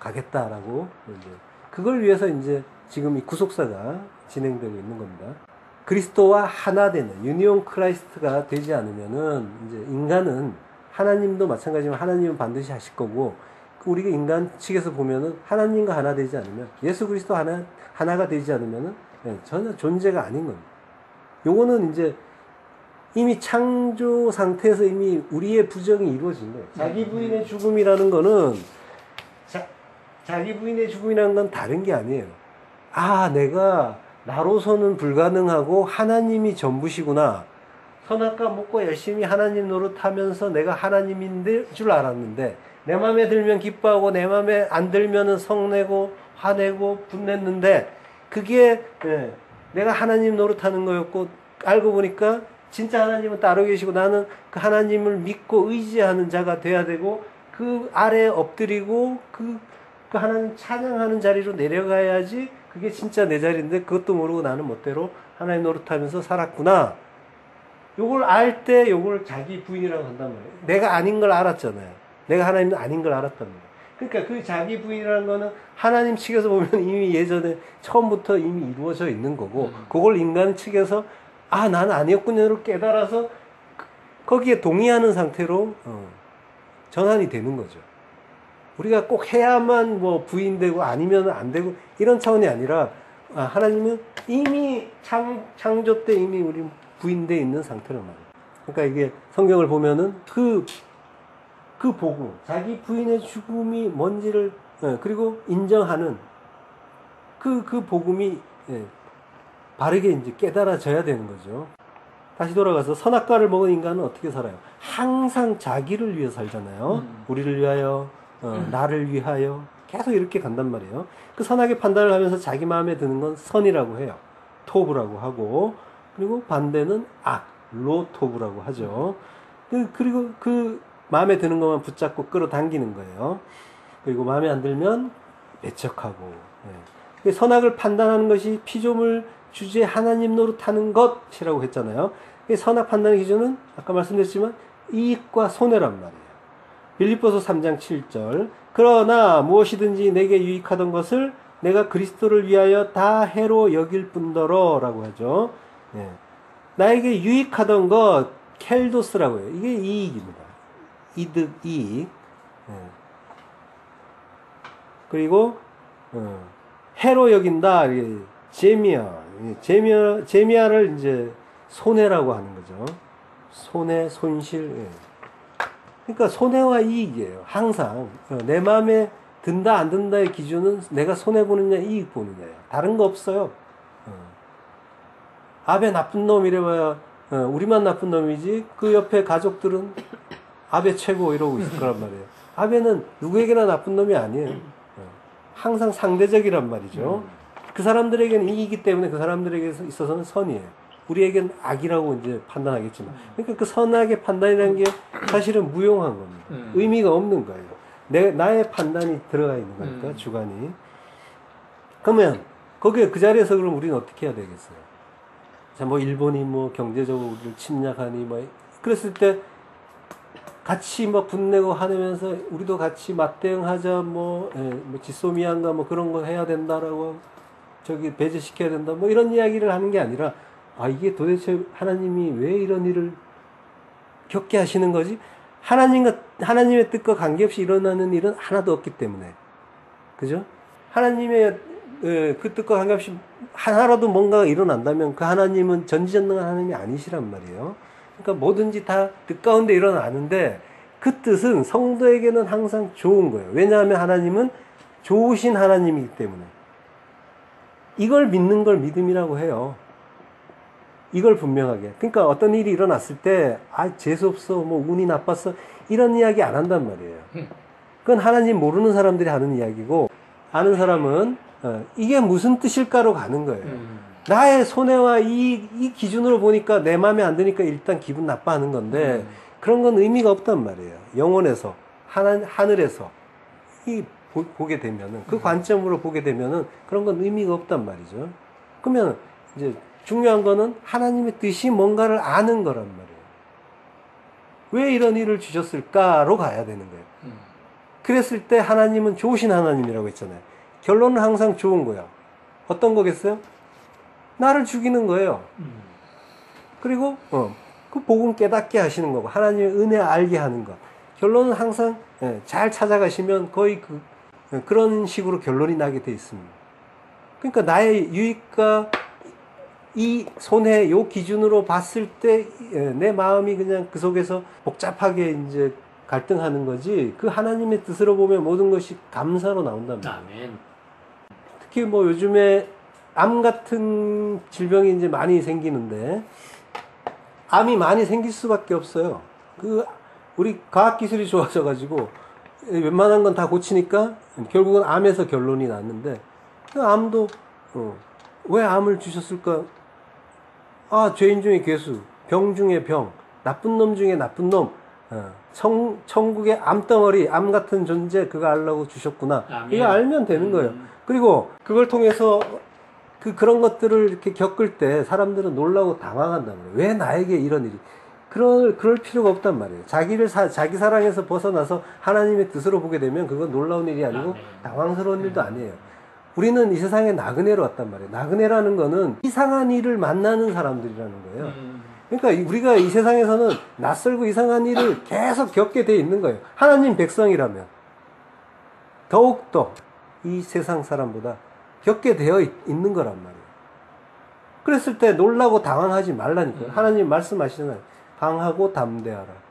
가겠다라고 이제 그걸 위해서 이제 지금 이 구속사가 진행되고 있는 겁니다. 그리스도와 하나 되는 유니온 크라이스트가 되지 않으면은 이제 인간은 하나님도 마찬가지지만 하나님은 반드시 하실 거고 우리가 인간 측에서 보면은 하나님과 하나 되지 않으면 예수 그리스도 하나가 되지 않으면은 전혀 존재가 아닌 겁니다. 요거는 이제 이미 창조 상태에서 이미 우리의 부정이 이루어진 거예요. 자기 부인의 죽음이라는 거는 자기 부인의 죽음이라는 건 다른 게 아니에요. 아, 내가 나로서는 불가능하고 하나님이 전부시구나. 선악과 먹고 열심히 하나님 노릇하면서 내가 하나님인 줄 알았는데 내 마음에 들면 기뻐하고 내 마음에 안 들면은 성내고 화내고 분냈는데 그게 내가 하나님 노릇하는 거였고 알고 보니까 진짜 하나님은 따로 계시고 나는 그 하나님을 믿고 의지하는 자가 돼야 되고 그 아래에 엎드리고 그 하나님 찬양하는 자리로 내려가야지 그게 진짜 내 자리인데 그것도 모르고 나는 멋대로 하나님 노릇하면서 살았구나. 요걸 알 때 요걸 자기 부인이라고 한단 말이에요. 내가 아닌 걸 알았잖아요. 내가 하나님 아닌 걸 알았답니다. 그러니까 그 자기 부인이라는 거는 하나님 측에서 보면 이미 예전에 처음부터 이미 이루어져 있는 거고 그걸 인간 측에서 아 나는 아니었군요를 깨달아서 거기에 동의하는 상태로 전환이 되는 거죠. 우리가 꼭 해야만 뭐 부인되고 아니면 안 되고 이런 차원이 아니라 하나님은 이미 창조 때 이미 우리 부인되어 있는 상태란 말이에요. 그러니까 이게 성경을 보면은 그 복음, 자기 부인의 죽음이 뭔지를 그리고 인정하는 그 복음이 바르게 이제 깨달아져야 되는 거죠. 다시 돌아가서 선악과를 먹은 인간은 어떻게 살아요? 항상 자기를 위해 살잖아요. 우리를 위하여, 나를 위하여 계속 이렇게 간단 말이에요. 그 선악의 판단을 하면서 자기 마음에 드는 건 선이라고 해요. 토브라고 하고 그리고 반대는 악, 로토브라고 하죠. 그리고 그 마음에 드는 것만 붙잡고 끌어당기는 거예요. 그리고 마음에 안 들면 배척하고 선악을 판단하는 것이 피조물 주제 하나님 노릇하는 것이라고 했잖아요. 선악 판단의 기준은 아까 말씀드렸지만 이익과 손해란 말이에요. 빌립보서 3장 7절 그러나 무엇이든지 내게 유익하던 것을 내가 그리스도를 위하여 다 해로 여길 뿐더러 라고 하죠. 나에게 유익하던 것 켈도스라고 해요. 이게 이익입니다. 이득, 이익. 그리고 해로 여긴다. 제미아를 이제 손해라고 하는 거죠. 손해, 손실. 그러니까 손해와 이익이에요. 항상 내 마음에 든다 안 든다의 기준은 내가 손해 보느냐 이익 보느냐예요. 다른 거 없어요. 아베 나쁜 놈 이래봐야 우리만 나쁜 놈이지 그 옆에 가족들은 아베 최고 이러고 있을 거란 말이에요. 아베는 누구에게나 나쁜 놈이 아니에요. 항상 상대적이란 말이죠. 그 사람들에게는 이익이기 때문에 그 사람들에게 있어서는 선이에요. 우리에겐 악이라고 이제 판단하겠지만. 그러니까 그 선악의 판단이라는 게 사실은 무용한 겁니다. 의미가 없는 거예요. 나의 판단이 들어가 있는 거니까, 주관이. 그러면, 거기에 그 자리에서 그럼 우리는 어떻게 해야 되겠어요? 자, 뭐, 일본이 뭐, 경제적으로 우리를 침략하니, 뭐, 그랬을 때, 같이 막 분내고 하면서, 우리도 같이 맞대응하자, 뭐 지소미안가 뭐 그런 거 해야 된다라고, 배제시켜야 된다, 뭐 이런 이야기를 하는 게 아니라, 이게 도대체 하나님이 왜 이런 일을 겪게 하시는 거지? 하나님의 뜻과 관계없이 일어나는 일은 하나도 없기 때문에. 그죠? 하나님의 그 뜻과 관계없이 하나라도 뭔가가 일어난다면 그 하나님은 전지전능한 하나님이 아니시란 말이에요. 그러니까 뭐든지 다 뜻 가운데 일어나는데 그 뜻은 성도에게는 항상 좋은 거예요. 왜냐하면 하나님은 좋으신 하나님이기 때문에. 이걸 믿는 걸 믿음이라고 해요. 이걸 분명하게. 그러니까 어떤 일이 일어났을 때 재수없어, 뭐 운이 나빴어, 이런 이야기 안 한단 말이에요. 그건 하나님 모르는 사람들이 하는 이야기고, 아는 사람은 이게 무슨 뜻일까로 가는 거예요. 나의 손해와 이 기준으로 보니까 내 마음에 안 드니까 일단 기분 나빠하는 건데 그런 건 의미가 없단 말이에요. 영혼에서, 하늘에서 보게 되면은, 그 관점으로 보게 되면은 그런 건 의미가 없단 말이죠. 그러면 이제 중요한 거는 하나님의 뜻이 뭔가를 아는 거란 말이에요. 왜 이런 일을 주셨을까로 가야 되는 거예요. 그랬을 때 하나님은 좋으신 하나님이라고 했잖아요. 결론은 항상 좋은 거야. 어떤 거겠어요? 나를 죽이는 거예요. 그리고 그 복음 깨닫게 하시는 거고 하나님의 은혜 알게 하는 것. 결론은 항상 잘 찾아가시면 거의 그런 식으로 결론이 나게 돼 있습니다. 그러니까 나의 유익과 이 손해 요 기준으로 봤을 때 내 마음이 그냥 그 속에서 복잡하게 이제 갈등하는 거지, 그 하나님의 뜻으로 보면 모든 것이 감사로 나온답니다. 아멘. 특히 뭐 요즘에 암 같은 질병이 이제 많이 생기는데, 암이 많이 생길 수밖에 없어요. 우리 과학기술이 좋아져가지고 웬만한 건 다 고치니까 결국은 암에서 결론이 났는데, 그 암도 왜 암을 주셨을까? 죄인 중에 괴수, 병 중에 병, 나쁜 놈 중에 나쁜 놈, 천국의 암덩어리, 암 같은 존재, 그거 알라고 주셨구나. 이거 알면 되는 거예요. 그리고 그걸 통해서 그런 것들을 이렇게 겪을 때 사람들은 놀라고 당황한단 말이에요. 왜 나에게 이런 일이? 그럴 필요가 없단 말이에요. 자기 사랑에서 벗어나서 하나님의 뜻으로 보게 되면 그건 놀라운 일이 아니고 당황스러운 일도 아니에요. 우리는 이 세상에 나그네로 왔단 말이에요. 나그네라는 거는 이상한 일을 만나는 사람들이라는 거예요. 그러니까 우리가 이 세상에서는 낯설고 이상한 일을 계속 겪게 돼 있는 거예요. 하나님 백성이라면 더욱더 이 세상 사람보다 겪게 되어 있는 거란 말이에요. 그랬을 때 놀라고 당황하지 말라니까요. 하나님 말씀하시잖아요. 강하고 담대하라.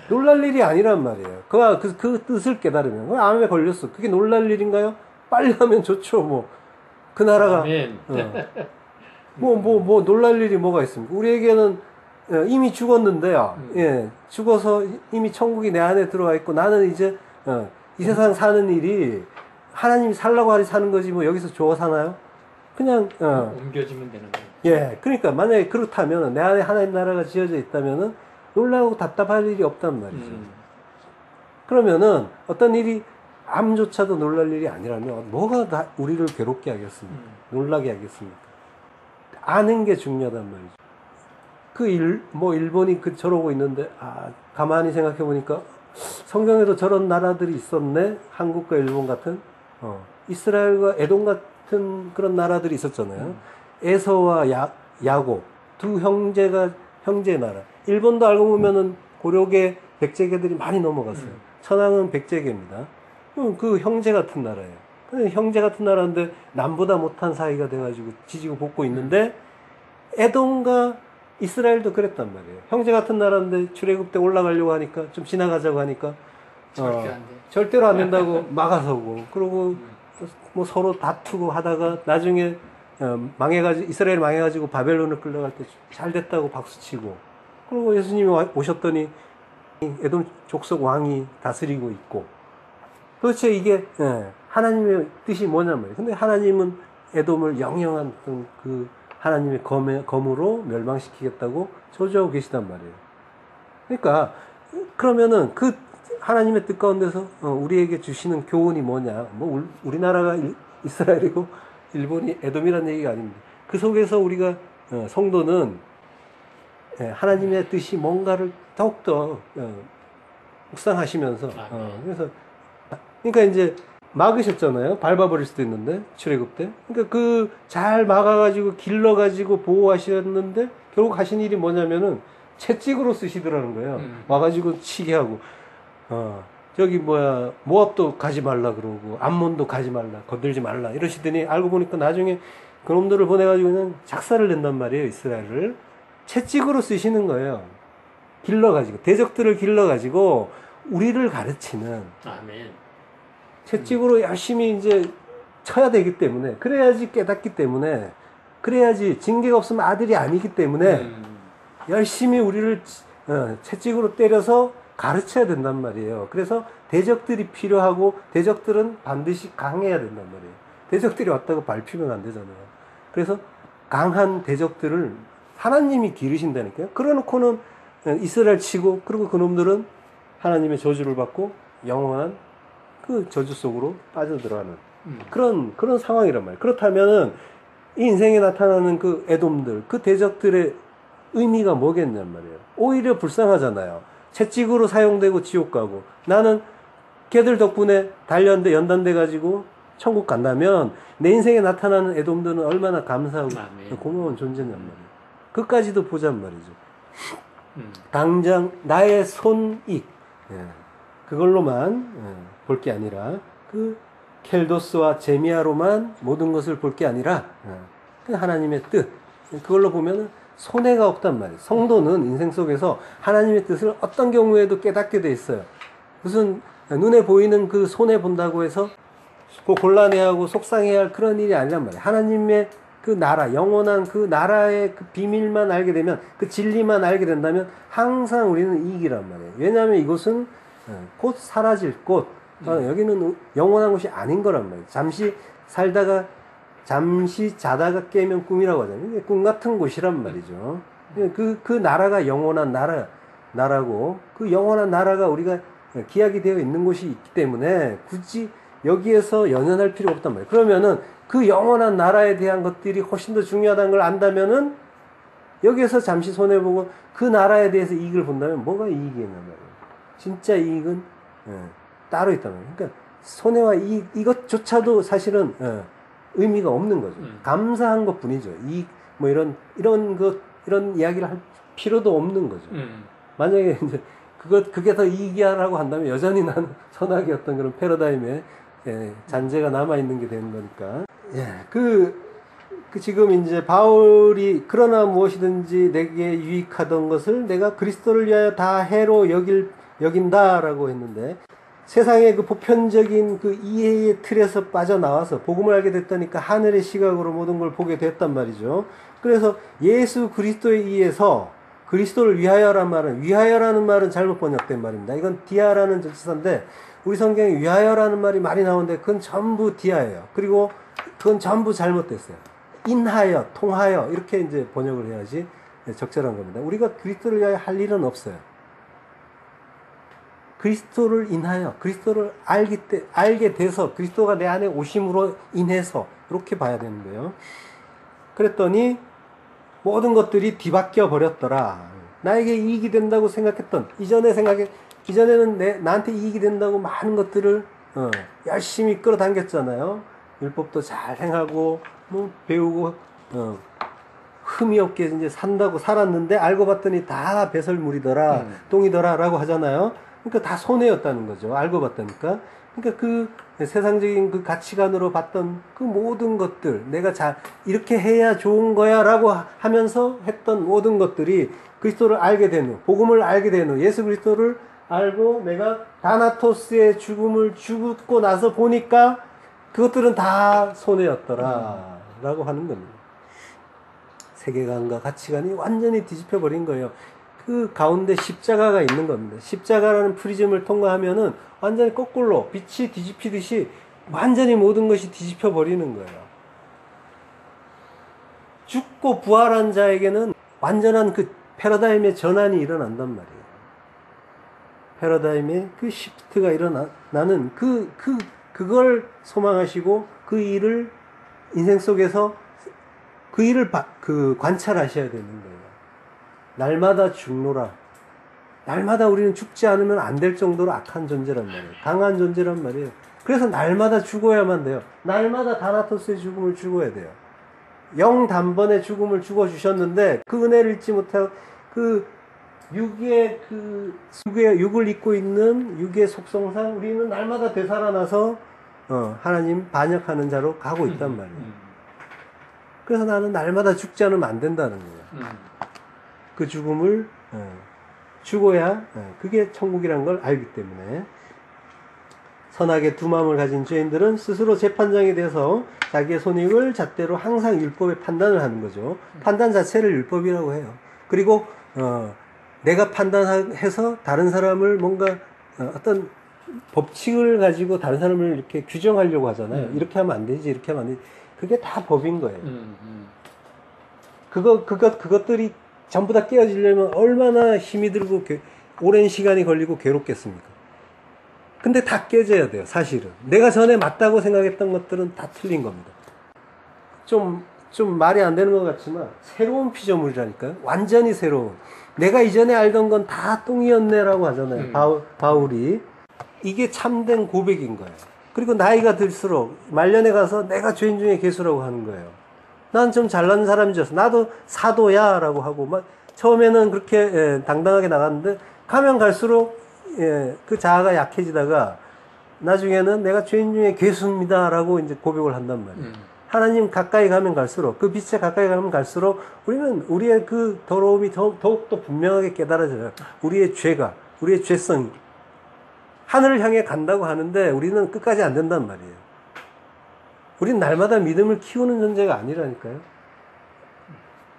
놀랄 일이 아니란 말이에요. 그 뜻을 깨달으면. 암에 걸렸어. 그게 놀랄 일인가요? 빨리 하면 좋죠. 뭐 그 나라가 뭐 놀랄 일이 뭐가 있습니까? 우리에게는 이미 죽었는데요. 죽어서 이미 천국이 내 안에 들어와 있고, 나는 이제 이 세상 사는 일이 하나님이 살라고 하니 사는 거지, 뭐 여기서 좋아 사나요? 그냥 옮겨지면 되는 거예요. 그러니까 만약에 그렇다면, 내 안에 하나님 나라가 지어져 있다면은 놀라고 답답할 일이 없단 말이죠. 그러면은 어떤 일이 암조차도 놀랄 일이 아니라면 뭐가 우리를 괴롭게 하겠습니까? 놀라게 하겠습니까? 아는 게 중요하단 말이죠. 일본이 저러고 있는데, 가만히 생각해 보니까 성경에도 저런 나라들이 있었네. 한국과 일본 같은, 이스라엘과 에돔 같은 그런 나라들이 있었잖아요. 에서와 야곱, 두 형제 나라. 일본도 알고 보면은 고려계 백제계들이 많이 넘어갔어요. 천황은 백제계입니다. 그 형제 같은 나라예요. 형제 같은 나라인데 남보다 못한 사이가 돼가지고 지지고 볶고 있는데, 에돔과 이스라엘도 그랬단 말이에요. 형제 같은 나라인데 출애굽 때 올라가려고 하니까, 좀 지나가자고 하니까 절대로 안 된다고 막아서고, 그리고 뭐 서로 다투고 하다가 나중에 이스라엘 망해가지고 바벨론을 끌려갈 때 잘 됐다고 박수치고, 그리고 예수님이 오셨더니 에돔 족속 왕이 다스리고 있고. 도대체 이게 하나님의 뜻이 뭐냔 말이에요. 근데 하나님은 에돔을 영영한 그 하나님의 검으로 멸망시키겠다고 저주하고 계시단 말이에요. 그러니까 그러면은 그 하나님의 뜻 가운데서 우리에게 주시는 교훈이 뭐냐? 뭐 우리나라가 이스라엘이고 일본이 에돔이라는 얘기가 아닙니다. 그 속에서 우리가 성도는 하나님의 뜻이 뭔가를 더욱더 묵상하시면서 그러니까 이제 막으셨잖아요. 밟아버릴 수도 있는데, 출애굽 때. 그러니까 잘 막아가지고 길러가지고 보호하셨는데 결국 하신 일이 뭐냐면은 채찍으로 쓰시더라는 거예요. 와가지고 치게 하고 저기 뭐야 모압도 가지 말라 그러고 암몬도 가지 말라 건들지 말라 이러시더니 알고 보니까 나중에 그놈들을 보내가지고 그냥 작사를 낸단 말이에요. 이스라엘을 채찍으로 쓰시는 거예요. 길러가지고 대적들을 길러가지고 우리를 가르치는 아멘. 채찍으로 열심히 이제 쳐야 되기 때문에 그래야지 깨닫기 때문에 그래야지 징계가 없으면 아들이 아니기 때문에 열심히 우리를 채찍으로 때려서 가르쳐야 된단 말이에요. 그래서 대적들이 필요하고 대적들은 반드시 강해야 된단 말이에요. 대적들이 왔다고 밟히면 안 되잖아요. 그래서 강한 대적들을 하나님이 기르신다니까요. 그래놓고는 이스라엘 치고 그리고 그놈들은 하나님의 저주를 받고 영원한 그 저주 속으로 빠져들어가는 그런 상황이란 말이에요. 그렇다면은 이 인생에 나타나는 그 애돔들, 그 대적들의 의미가 뭐겠냔 말이에요. 오히려 불쌍하잖아요. 채찍으로 사용되고 지옥 가고 나는 걔들 덕분에 단련돼 연단돼 가지고 천국 간다면 내 인생에 나타나는 애돔들은 얼마나 감사하고 고마운 존재냔 말이에요. 그까지도 보잔 말이죠. 당장 나의 손익 그걸로만 볼 게 아니라 그 켈도스와 제미아로만 모든 것을 볼 게 아니라 그 하나님의 뜻 그걸로 보면은 손해가 없단 말이에요. 성도는 인생 속에서 하나님의 뜻을 어떤 경우에도 깨닫게 돼 있어요. 무슨 눈에 보이는 그 손해 본다고 해서 곤란해하고 속상해야 할 그런 일이 아니란 말이에요. 하나님의 그 나라, 영원한 그 나라의 그 비밀만 알게 되면, 그 진리만 알게 된다면 항상 우리는 이익이란 말이에요. 왜냐하면 이곳은 곧 사라질 곳, 여기는 영원한 곳이 아닌 거란 말이에요. 잠시 자다가 깨면 꿈이라고 하잖아요. 꿈 같은 곳이란 말이죠. 그 나라가 영원한 나라고, 그 영원한 나라가 우리가 기약이 되어 있는 곳이 있기 때문에 굳이 여기에서 연연할 필요가 없단 말이에요. 그러면은 그 영원한 나라에 대한 것들이 훨씬 더 중요하다는 걸 안다면은 여기에서 잠시 손해보고 그 나라에 대해서 이익을 본다면 뭐가 이익이냐 말이에요. 진짜 이익은 따로 있단 말이에요. 그러니까 손해와 이익, 이것조차도 사실은 의미가 없는 거죠. 감사한 것 뿐이죠. 이익, 뭐 이런 이야기를 할 필요도 없는 거죠. 만약에 이제 그게 더 이익이라고 한다면 여전히 나는 선악의 어떤 그런 패러다임에 잔재가 남아있는 게 되는 거니까. 지금 이제 바울이 그러나 무엇이든지 내게 유익하던 것을 내가 그리스도를 위하여 다 해로 여긴다라고 했는데 세상의 그 보편적인 그 이해의 틀에서 빠져나와서 복음을 알게 됐다니까 하늘의 시각으로 모든 걸 보게 됐단 말이죠. 그래서 예수 그리스도에 의해서 그리스도를 위하여라는 말은 잘못 번역된 말입니다. 이건 디아라는 전치사인데 우리 성경에 위하여라는 말이 많이 나오는데 그건 전부 디아예요. 그리고 그건 전부 잘못됐어요. 인하여, 통하여 이렇게 이제 번역을 해야지 적절한 겁니다. 우리가 그리스도를 위하여 할 일은 없어요. 그리스도를 인하여, 그리스도를 알게 돼서 그리스도가 내 안에 오심으로 인해서 이렇게 봐야 되는 거예요. 그랬더니 모든 것들이 뒤바뀌어 버렸더라. 나에게 이익이 된다고 생각했던 이전에는 나한테 이익이 된다고 많은 것들을 열심히 끌어당겼잖아요. 율법도 잘 행하고 뭐 배우고 흠이 없게 이제 산다고 살았는데 알고 봤더니 다 배설물이더라, 똥이더라라고 하잖아요. 그러니까 다 손해였다는 거죠. 알고 봤다니까. 그러니까 그 세상적인 그 가치관으로 봤던 그 모든 것들, 내가 이렇게 해야 좋은 거야 라고 하면서 했던 모든 것들이 그리스도를 알게 된 후, 복음을 알게 된 후, 예수 그리스도를 알고 내가 다나토스의 죽음을 죽고 나서 보니까 그것들은 다 손해였더라 라고 하는 겁니다. 세계관과 가치관이 완전히 뒤집혀 버린 거예요. 그 가운데 십자가가 있는 겁니다. 십자가라는 프리즘을 통과하면은 완전히 거꾸로 빛이 뒤집히듯이 완전히 모든 것이 뒤집혀 버리는 거예요. 죽고 부활한 자에게는 완전한 그 패러다임의 전환이 일어난단 말이에요. 패러다임의 그 시프트가 일어나는 그걸 소망하시고 그 일을 인생 속에서 그 일을 관찰하셔야 되는 거예요. 날마다 죽노라. 날마다 우리는 죽지 않으면 안 될 정도로 악한 존재란 말이에요. 강한 존재란 말이에요. 그래서 날마다 죽어야만 돼요. 날마다 다나토스의 죽음을 죽어야 돼요. 영 단번에 죽음을 죽어주셨는데 그 은혜를 잊지 못하고 그 육을 입고 있는 육의 속성상 우리는 날마다 되살아나서 하나님 반역하는 자로 가고 있단 말이에요. 그래서 나는 날마다 죽지 않으면 안 된다는 거예요. 그 죽음을 죽어야 그게 천국이란 걸 알기 때문에 선악의 두 마음을 가진 죄인들은 스스로 재판장이 돼서 자기의 손익을 잣대로 항상 율법의 판단을 하는 거죠. 판단 자체를 율법이라고 해요. 그리고 내가 판단해서 다른 사람을 뭔가 어떤 법칙을 가지고 다른 사람을 이렇게 규정하려고 하잖아요. 이렇게 하면 안 되지, 이렇게 하면 안 되지. 그게 다 법인 거예요. 그것들이 전부 다 깨어지려면 얼마나 힘이 들고 오랜 시간이 걸리고 괴롭겠습니까? 근데 다 깨져야 돼요, 사실은. 내가 전에 맞다고 생각했던 것들은 다 틀린 겁니다. 좀 말이 안 되는 것 같지만, 새로운 피조물이라니까요. 완전히 새로운. 내가 이전에 알던 건 다 똥이었네라고 하잖아요. 바울이. 이게 참된 고백인 거예요. 그리고 나이가 들수록 말년에 가서 내가 죄인 중에 괴수라고 하는 거예요. 난 좀 잘난 사람이었어. 나도 사도야 라고 하고 막 처음에는 그렇게 당당하게 나갔는데 가면 갈수록 그 자아가 약해지다가 나중에는 내가 죄인 중에 괴수입니다 라고 이제 고백을 한단 말이에요. 하나님 가까이 가면 갈수록 그 빛에 가까이 가면 갈수록 우리는 우리의 그 더러움이 더욱더 분명하게 깨달아져요. 우리의 죄가, 우리의 죄성이 하늘을 향해 간다고 하는데 우리는 끝까지 안 된단 말이에요. 우린 날마다 믿음을 키우는 존재가 아니라니까요.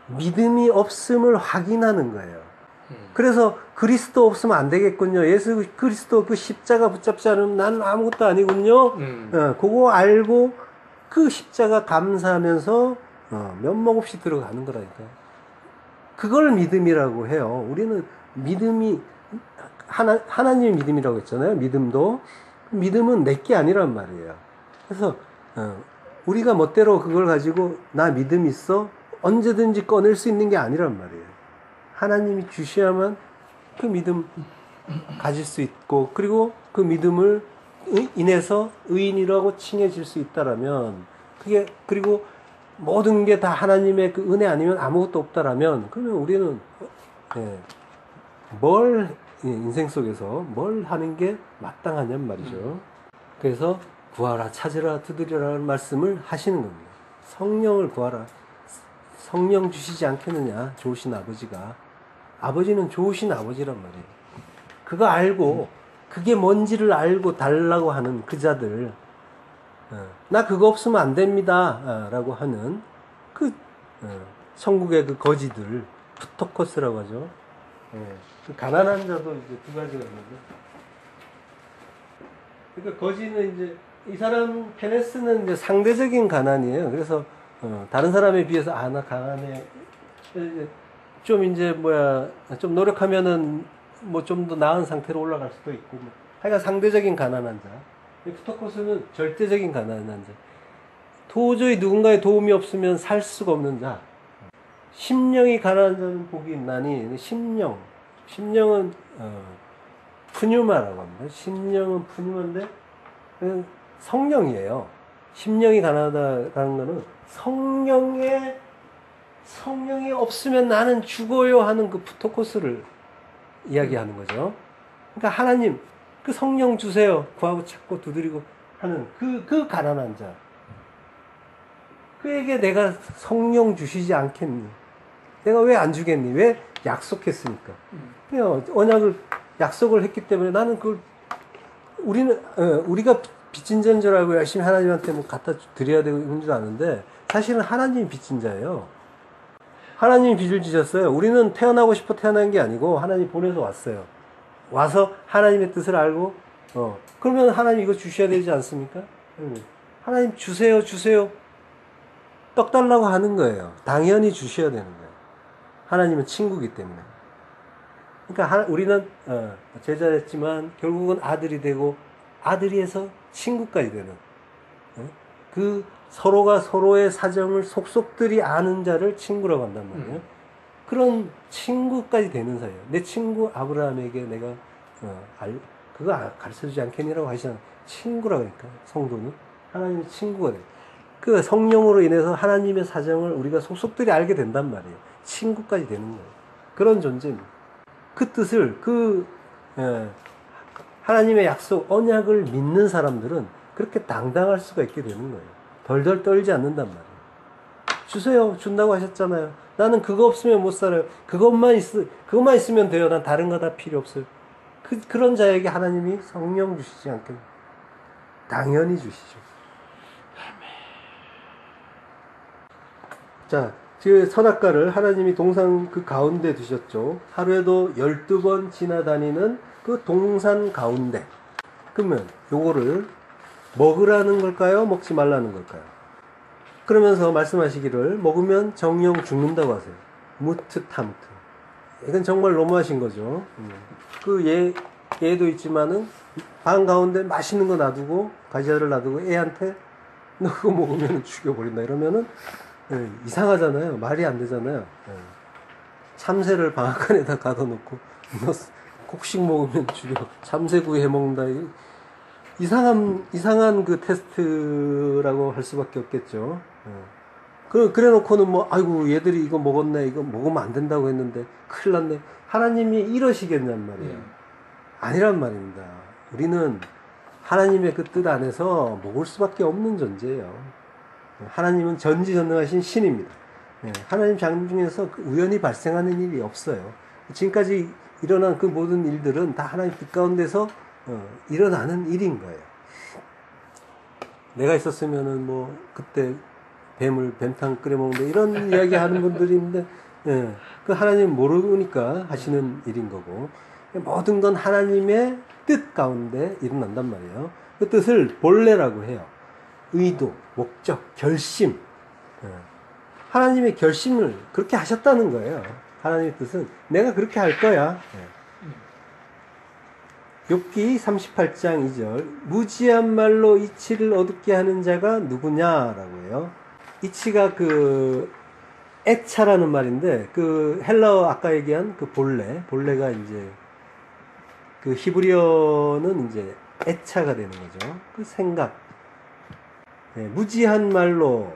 믿음이 없음을 확인하는 거예요. 그래서 그리스도 없으면 안 되겠군요. 예수 그리스도 그 십자가 붙잡지 않으면 나는 아무것도 아니군요. 그거 알고 그 십자가 감사하면서 면목 없이 들어가는 거라니까요. 그걸 믿음이라고 해요. 우리는 믿음이 하나님의 믿음이라고 했잖아요. 믿음은 내게 아니란 말이에요. 그래서 우리가 멋대로 그걸 가지고 나 믿음 있어? 언제든지 꺼낼 수 있는 게 아니란 말이에요. 하나님이 주셔야만 그 믿음 가질 수 있고, 그리고 그 믿음을 인해서 의인이라고 칭해질 수 있다라면, 그리고 모든 게 다 하나님의 그 은혜 아니면 아무것도 없다라면, 그러면 우리는 인생 속에서 뭘 하는 게 마땅하냔 말이죠. 그래서 구하라, 찾으라, 두드리라는 말씀을 하시는 겁니다. 성령을 구하라. 성령 주시지 않겠느냐, 좋으신 아버지가. 아버지는 좋으신 아버지란 말이에요. 그거 알고, 그게 뭔지를 알고 달라고 하는 그 자들, 나 그거 없으면 안 됩니다 라고 하는 천국의 그 거지들, 푸토코스라고 하죠. 그 가난한 자도 이제 두 가지가 있는데, 그러니까 거지는 이제 이 사람 페네스는 이제 상대적인 가난이에요. 그래서 다른 사람에 비해서 나 가난해. 좀 노력하면은 뭐 좀 더 나은 상태로 올라갈 수도 있고, 하여간 상대적인 가난한 자. 푸토코스는 절대적인 가난한 자. 도저히 누군가의 도움이 없으면 살 수가 없는 자. 심령이 가난한 자는 복이 있나니, 심령은 푸뉴마라고 합니다. 심령은 푸뉴마인데 성령이에요. 심령이 가난하다는 거는 성령이 없으면 나는 죽어요 하는 그 푸토코스를 이야기하는 거죠. 그러니까 하나님 그 성령 주세요. 구하고 찾고 두드리고 하는 그 가난한 자. 그에게 내가 성령 주시지 않겠니? 내가 왜 안 주겠니? 왜 약속했으니까. 언약을 약속을 했기 때문에 나는 우리가 빚진 자인 줄 알고 열심히 하나님한테 뭐 갖다 드려야 되고 이런 줄 아는데, 사실은 하나님이 빚진 자예요. 하나님이 빚을 지셨어요. 우리는 태어나고 싶어 태어난 게 아니고 하나님 보내서 왔어요. 와서 하나님의 뜻을 알고, 그러면 하나님 이거 주셔야 되지 않습니까? 하나님 주세요. 떡 달라고 하는 거예요. 당연히 주셔야 되는 거예요. 하나님은 친구이기 때문에. 그러니까 우리는 제자였지만 결국은 아들이 되고, 아들이 해서 친구까지 되는, 그 서로가 서로의 사정을 속속들이 아는 자를 친구라고 한단 말이에요. 그런 친구까지 되는 사이예요. 내 친구 아브라함에게 내가 그거 가르쳐주지 않겠니라고 하시잖아요. 친구라고 하니까 성도는 하나님의 친구가 돼요. 그 성령으로 인해서 하나님의 사정을 우리가 속속들이 알게 된단 말이에요. 친구까지 되는 거예요. 그런 존재입니다. 그 뜻을 예, 하나님의 약속 언약을 믿는 사람들은 그렇게 당당할 수가 있게 되는 거예요. 덜덜 떨지 않는단 말이에요. 주세요. 준다고 하셨잖아요. 나는 그거 없으면 못 살아요. 그것만 있으면 돼요. 난 다른 거 다 필요 없어요. 그런 자에게 하나님이 성령 주시지 않겠나요? 당연히 주시죠. 자, 그 선악과를 하나님이 동산 그 가운데 두셨죠. 하루에도 12번 지나다니는 그 동산 가운데. 그러면 요거를 먹으라는 걸까요? 먹지 말라는 걸까요? 그러면서 말씀하시기를 먹으면 정령 죽는다고 하세요. 무트탐트. 이건 정말 너무하신 거죠. 얘도 있지만은 방 가운데 맛있는 거 놔두고 가지아를 놔두고 애한테 너 그거 먹으면 죽여버린다 이러면은 이상하잖아요. 말이 안 되잖아요. 참새를 방앗간에다 가둬놓고 너 곡식 먹으면 죽여 참새구이 해먹는다. 이상한 그 테스트라고 할 수밖에 없겠죠. 그래 놓고는 뭐 아이고 얘들이 이거 먹었네, 이거 먹으면 안 된다고 했는데 큰일 났네. 하나님이 이러시겠냔 말이에요. 아니란 말입니다. 우리는 하나님의 그 뜻 안에서 먹을 수밖에 없는 존재예요. 하나님은 전지전능하신 신입니다. 하나님 장중에서 우연히 발생하는 일이 없어요. 지금까지 일어난 그 모든 일들은 다 하나님 뜻 가운데서 일어나는 일인 거예요. 내가 있었으면은 뭐 그때 뱀탕 끓여 먹는데 이런 이야기 하는 분들이 있는데 그 하나님 모르니까 하시는 일인 거고, 모든 건 하나님의 뜻 가운데 일어난단 말이에요. 그 뜻을 본래라고 해요. 의도, 목적, 결심. 하나님의 결심을 그렇게 하셨다는 거예요. 하나님의 뜻은 내가 그렇게 할 거야. 욥기 38장 2절 무지한 말로 이치를 어둡게 하는 자가 누구냐라고 해요. 이치가 그 애차라는 말인데 그 헬라어 아까 얘기한 그 본래가 이제 그 히브리어는 이제 애차가 되는 거죠. 그 생각. 무지한 말로,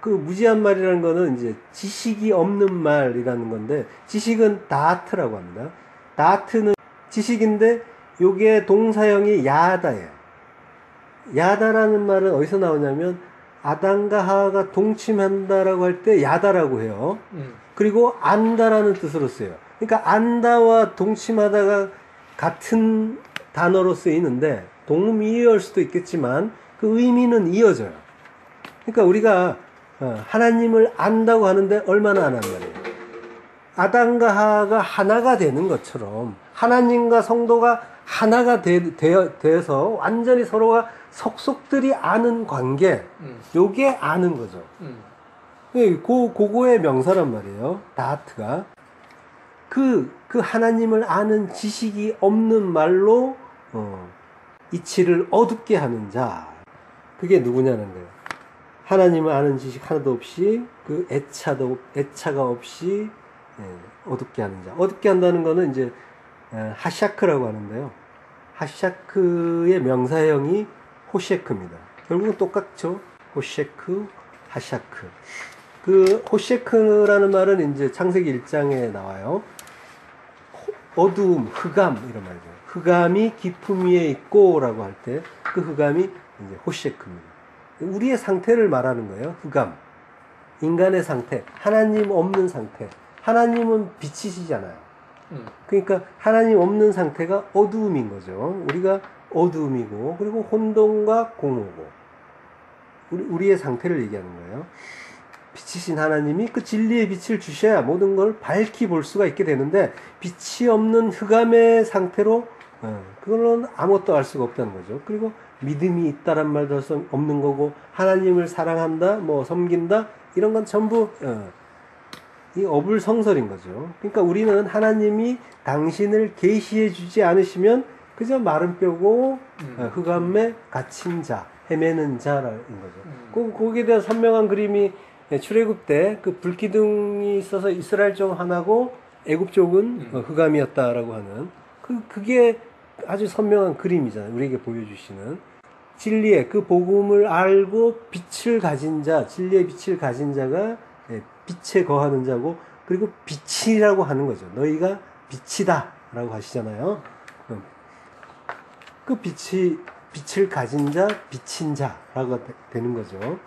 그 무지한 말이라는 거는 이제 지식이 없는 말이라는 건데, 지식은 다트라고 합니다. 다트는 지식인데 요게 동사형이 야다예요. 야다라는 말은 어디서 나오냐면 아담과 하와가 동침한다라고 할 때 야다라고 해요. 그리고 안다라는 뜻으로 써요. 그러니까 안다와 동침하다가 같은 단어로 쓰이는데 동미이어일 수도 있겠지만 그 의미는 이어져요. 그러니까 우리가 하나님을 안다고 하는데 얼마나 안단 말이에요. 아담과 하와가 하나가 되는 것처럼 하나님과 성도가 하나가 되어서 완전히 서로가 속속들이 아는 관계, 요게 아는 거죠. 그거의 명사란 말이에요. 다트가. 그 하나님을 아는 지식이 없는 말로 이치를 어둡게 하는 자, 그게 누구냐는 거예요. 하나님을 아는 지식 하나도 없이 그 애차가 없이 어둡게 하는 자. 어둡게 한다는 거는 이제 하샤크라고 하는데요. 하샤크의 명사형이 호셰크입니다. 결국은 똑같죠. 호셰크, 하샤크. 그 호셰크라는 말은 이제 창세기 1장에 나와요. 어두움, 흑암 이런 말이죠. 흑암이 깊음 위에 있고라고 할 때 그 흑암이 이제 호셰크입니다. 우리의 상태를 말하는 거예요. 흑암. 인간의 상태, 하나님 없는 상태. 하나님은 빛이시잖아요. 그러니까 하나님 없는 상태가 어두움인 거죠. 우리가 어두움이고, 그리고 혼돈과 공허고, 우리의 상태를 얘기하는 거예요. 빛이신 하나님이 그 진리의 빛을 주셔야 모든 걸 밝히 볼 수가 있게 되는데, 빛이 없는 흑암의 상태로 그걸로는 아무것도 알 수가 없다는 거죠. 그리고 믿음이 있다란 말도 할 수 없는 거고, 하나님을 사랑한다, 뭐 섬긴다, 이런 건 전부 이 어불성설인 거죠. 그러니까 우리는 하나님이 당신을 계시해 주지 않으시면 그저 마른 뼈고 흑암에 갇힌 자, 헤매는 자라는 거죠. 거기에 대한 선명한 그림이 출애굽 때 그 불기둥이 있어서 이스라엘 쪽 하나고 애굽 쪽은 흑암이었다라고 하는 그게 아주 선명한 그림이잖아요. 우리에게 보여주시는 진리의 그 복음을 알고 빛을 가진 자, 진리의 빛을 가진 자가 빛에 거하는 자고, 그리고 빛이라고 하는 거죠. 너희가 빛이다. 라고 하시잖아요. 그 빛을 가진 자, 비친 자라고 되는 거죠.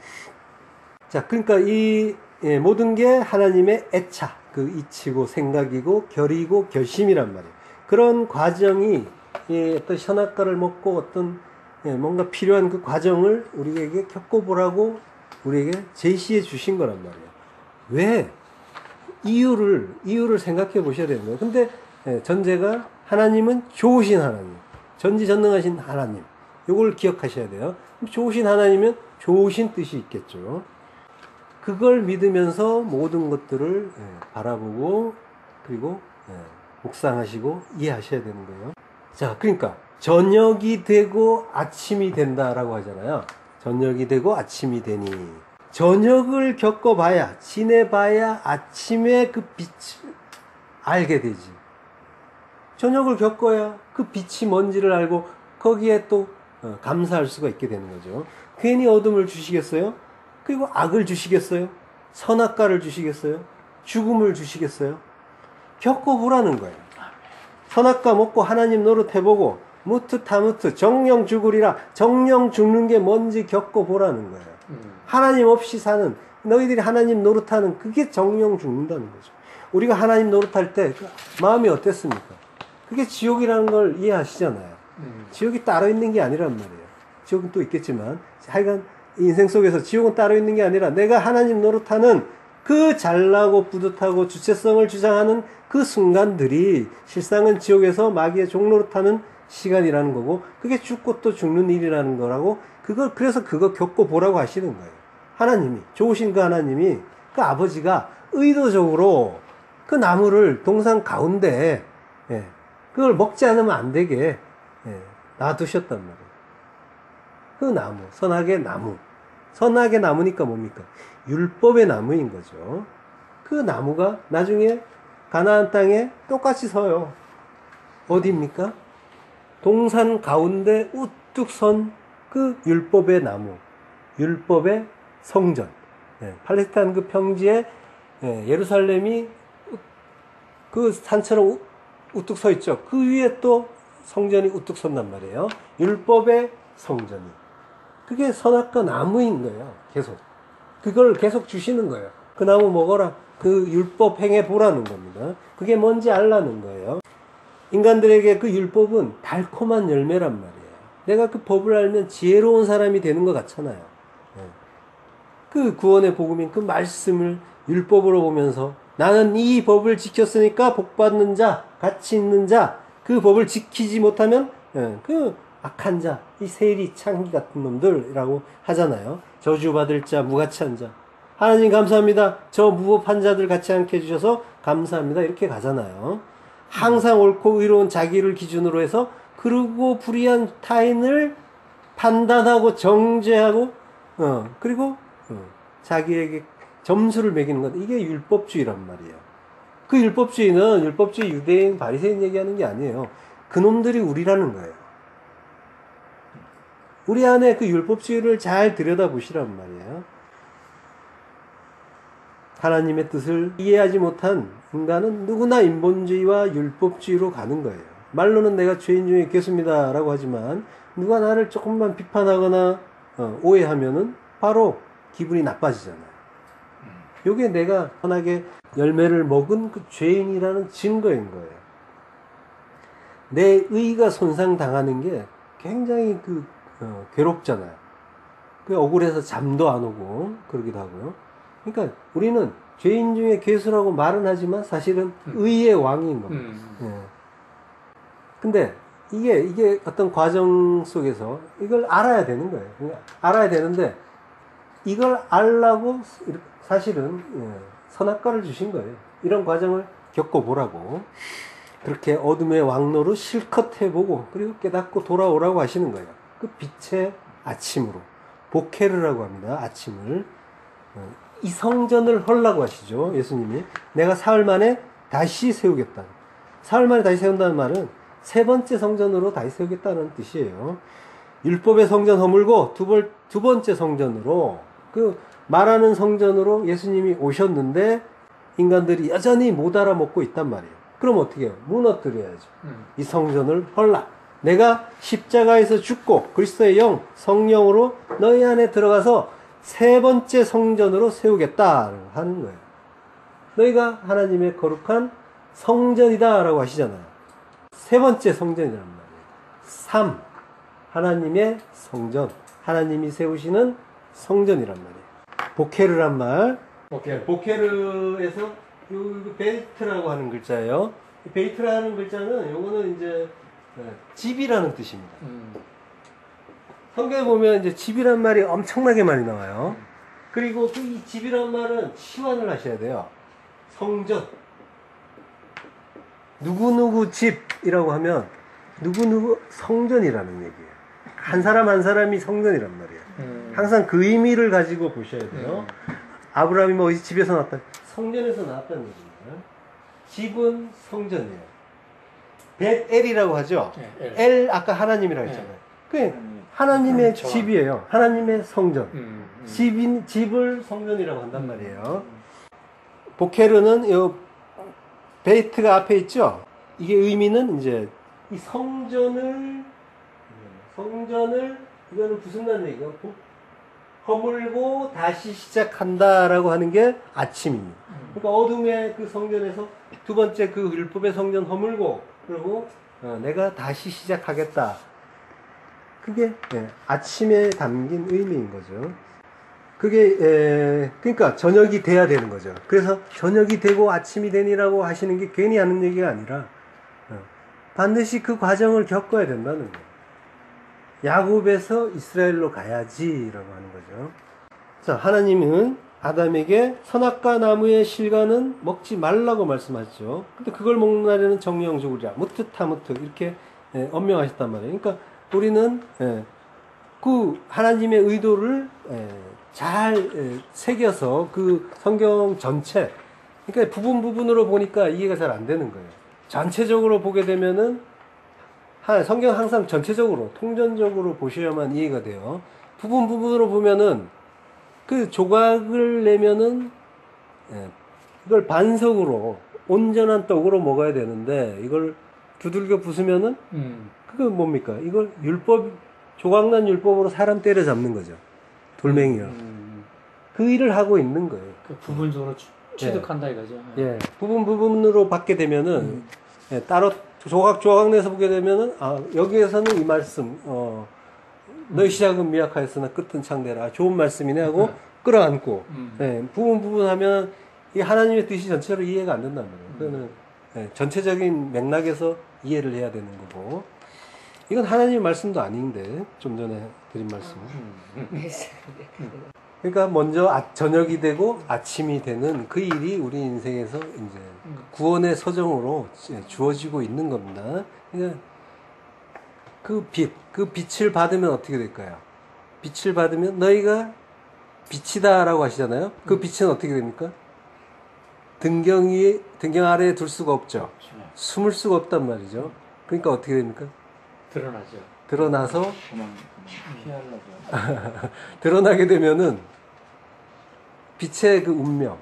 자, 그러니까 이 모든 게 하나님의 애차, 그 이치고 생각이고 결이고 결심이란 말이에요. 그런 과정이 어떤 선악과를 먹고 어떤 뭔가 필요한 그 과정을 우리에게 겪어보라고 우리에게 제시해 주신 거란 말이에요. 왜? 이유를 생각해 보셔야 되는 거예요. 근데 전제가 하나님은 좋으신 하나님, 전지전능하신 하나님, 요걸 기억하셔야 돼요. 좋으신 하나님은 좋으신 뜻이 있겠죠. 그걸 믿으면서 모든 것들을 바라보고 그리고 묵상하시고 이해하셔야 되는 거예요. 자, 그러니까 저녁이 되고 아침이 된다라고 하잖아요. 저녁이 되고 아침이 되니, 저녁을 겪어봐야, 지내봐야 아침의 그 빛을 알게 되지. 저녁을 겪어야 그 빛이 뭔지를 알고 거기에 또 감사할 수가 있게 되는 거죠. 괜히 어둠을 주시겠어요? 그리고 악을 주시겠어요? 선악과를 주시겠어요? 죽음을 주시겠어요? 겪어보라는 거예요. 선악과 먹고 하나님 노릇해보고 무트타무트 정령 죽으리라, 정령 죽는 게 뭔지 겪어보라는 거예요. 하나님 없이 사는, 너희들이 하나님 노릇하는 그게 정령 죽는다는 거죠. 우리가 하나님 노릇할 때 마음이 어땠습니까? 그게 지옥이라는 걸 이해하시잖아요. 지옥이 따로 있는 게 아니란 말이에요. 지옥은 또 있겠지만 하여간 인생 속에서 지옥은 따로 있는 게 아니라 내가 하나님 노릇하는 그 잘나고 뿌듯하고 주체성을 주장하는 그 순간들이 실상은 지옥에서 마귀의 종노릇하는 시간이라는 거고, 그게 죽고 또 죽는 일이라는 거라고, 그래서 그거 겪어보라고 하시는 거예요. 하나님이, 좋으신 그 하나님이, 그 아버지가 의도적으로 그 나무를 동산 가운데, 그걸 먹지 않으면 안 되게, 놔두셨단 말이에요. 그 나무, 선악의 나무. 선악의 나무니까 뭡니까? 율법의 나무인 거죠. 그 나무가 나중에 가나안 땅에 똑같이 서요. 어디입니까? 동산 가운데 우뚝 선 그 율법의 나무, 율법의 성전. 팔레스타인 그 평지에 예루살렘이 그 산처럼 우뚝 서 있죠. 그 위에 또 성전이 우뚝 선단 말이에요. 율법의 성전이. 그게 선악과 나무인 거예요. 계속. 그걸 계속 주시는 거예요. 그 나무 먹어라. 그 율법 행해 보라는 겁니다. 그게 뭔지 알라는 거예요. 인간들에게 그 율법은 달콤한 열매란 말이에요. 내가 그 법을 알면 지혜로운 사람이 되는 것 같잖아요. 그 구원의 복음인 그 말씀을 율법으로 보면서 나는 이 법을 지켰으니까 복받는 자, 가치 있는 자, 그 법을 지키지 못하면 그 악한 자, 이 세리 창기 같은 놈들이라고 하잖아요. 저주받을 자, 무가치한 자. 하나님 감사합니다. 저 무법한 자들 같이 않게 해주셔서 감사합니다. 이렇게 가잖아요. 항상 옳고 의로운 자기를 기준으로 해서 그러고 불의한 타인을 판단하고 정죄하고 그리고 자기에게 점수를 매기는 것, 이게 율법주의란 말이에요. 그 율법주의는 율법주의 유대인 바리새인 얘기하는 게 아니에요. 그놈들이 우리라는 거예요. 우리 안에 그 율법주의를 잘 들여다보시란 말이에요. 하나님의 뜻을 이해하지 못한 인간은 누구나 인본주의와 율법주의로 가는 거예요. 말로는 내가 죄인 중에 괴수입니다 라고 하지만 누가 나를 조금만 비판하거나 오해하면은 바로 기분이 나빠지잖아요. 요게 내가 선하게 열매를 먹은 그 죄인이라는 증거인 거예요. 내 의가 손상당하는 게 굉장히 괴롭잖아요. 그 억울해서 잠도 안 오고 그러기도 하고요. 그러니까 우리는 죄인 중에 괴수라고 말은 하지만 사실은 의의 왕인 겁니다. 근데 이게 어떤 과정 속에서 이걸 알아야 되는 거예요. 알아야 되는데 이걸 알라고 사실은 선악과를 주신 거예요. 이런 과정을 겪어보라고. 그렇게 어둠의 왕노를 실컷 해보고 그리고 깨닫고 돌아오라고 하시는 거예요. 그 빛의 아침으로. 보케르라고 합니다. 아침을. 이 성전을 헐라고 하시죠. 예수님이. 내가 사흘 만에 다시 세우겠다. 사흘 만에 다시 세운다는 말은 세 번째 성전으로 다시 세우겠다는 뜻이에요. 율법의 성전 허물고 두 번째 성전으로, 그 말하는 성전으로 예수님이 오셨는데 인간들이 여전히 못 알아먹고 있단 말이에요. 그럼 어떻게 해요? 무너뜨려야죠. 이 성전을 헐라. 내가 십자가에서 죽고 그리스도의 영, 성령으로 너희 안에 들어가서 세 번째 성전으로 세우겠다 하는 거예요. 너희가 하나님의 거룩한 성전이다 라고 하시잖아요. 세 번째 성전이란 말이에요. 3. 하나님의 성전. 하나님이 세우시는 성전이란 말이에요. 보케르란 말. 보케르에서 요 베이트라고 하는 글자예요. 베이트라는 글자는 요거는 이제 집이라는 뜻입니다. 성경에 보면 이제 집이란 말이 엄청나게 많이 나와요. 그리고 그 이 집이란 말은 치환을 하셔야 돼요. 성전. 누구누구 집이라고 하면 누구누구 성전이라는 얘기예요. 한 사람 한 사람이 성전이란 말이에요. 항상 그 의미를 가지고 보셔야 돼요. 아브라함이 뭐 어디 집에서 나왔다? 성전에서 나왔다는 얘기입니다. 집은 성전이에요. 벳엘이라고 하죠. 네, 엘 아까 하나님이라고 했잖아요. 그게 하나님의 집이에요. 하나님의 성전. 집을 성전이라고 한단 말이에요. 보케르는 요 베이트가 앞에 있죠. 이게 의미는 이제 이 성전을 이거는 부순다는 얘기예요. 허물고 다시 시작한다라고 하는 게 아침입니다. 그러니까 어둠의 그 성전에서 두 번째 그 율법의 성전 허물고 그리고 내가 다시 시작하겠다. 그게 아침에 담긴 의미인 거죠. 그게 그러니까 저녁이 돼야 되는 거죠. 그래서 저녁이 되고 아침이 되니라고 하시는 게 괜히 하는 얘기가 아니라 반드시 그 과정을 겪어야 된다는 거예요. 야곱에서 이스라엘로 가야지라고 하는 거죠. 자, 하나님은 아담에게 선악과 나무의 실과는 먹지 말라고 말씀하셨죠. 근데 그걸 먹는 날에는 정령 죽으리라. 무트타무트 이렇게 엄명하셨단 말이에요. 그러니까 우리는 그 하나님의 의도를 잘 새겨서 그 성경 전체, 그러니까 부분으로 보니까 이해가 잘 안 되는 거예요. 전체적으로 보게 되면은 성경 항상 전체적으로 통전적으로 보셔야만 이해가 돼요. 부분으로 보면은 그 조각을 내면은 이걸 반석으로 온전한 떡으로 먹어야 되는데 이걸 두들겨 부수면은 그거 뭡니까? 이걸 조각난 율법으로 사람 때려잡는 거죠. 돌멩이요. 그 일을 하고 있는 거예요. 그 부분적으로 취득한다 이거죠. 예, 부분으로 받게 되면은 따로 조각 내서 보게 되면은 여기에서는 이 말씀 너희 시작은 미약하였으나 끝은 창대라. 좋은 말씀이네 하고 끌어안고 부분 하면 이 하나님의 뜻이 전체로 이해가 안 된단 말이에요. 그거는 전체적인 맥락에서 이해를 해야 되는 거고 이건 하나님의 말씀도 아닌데 좀 전에 드린 말씀. 그러니까 먼저 저녁이 되고 아침이 되는 그 일이 우리 인생에서 이제 구원의 서정으로 주어지고 있는 겁니다. 그러니까 그 빛을 받으면 어떻게 될까요? 빛을 받으면 너희가 빛이다라고 하시잖아요. 그 빛은 어떻게 됩니까? 등경 아래에 둘 수가 없죠. 숨을 수가 없단 말이죠. 그러니까 어떻게 됩니까? 드러나죠. 드러나서 피하려고. 드러나게 되면은 빛의 운명은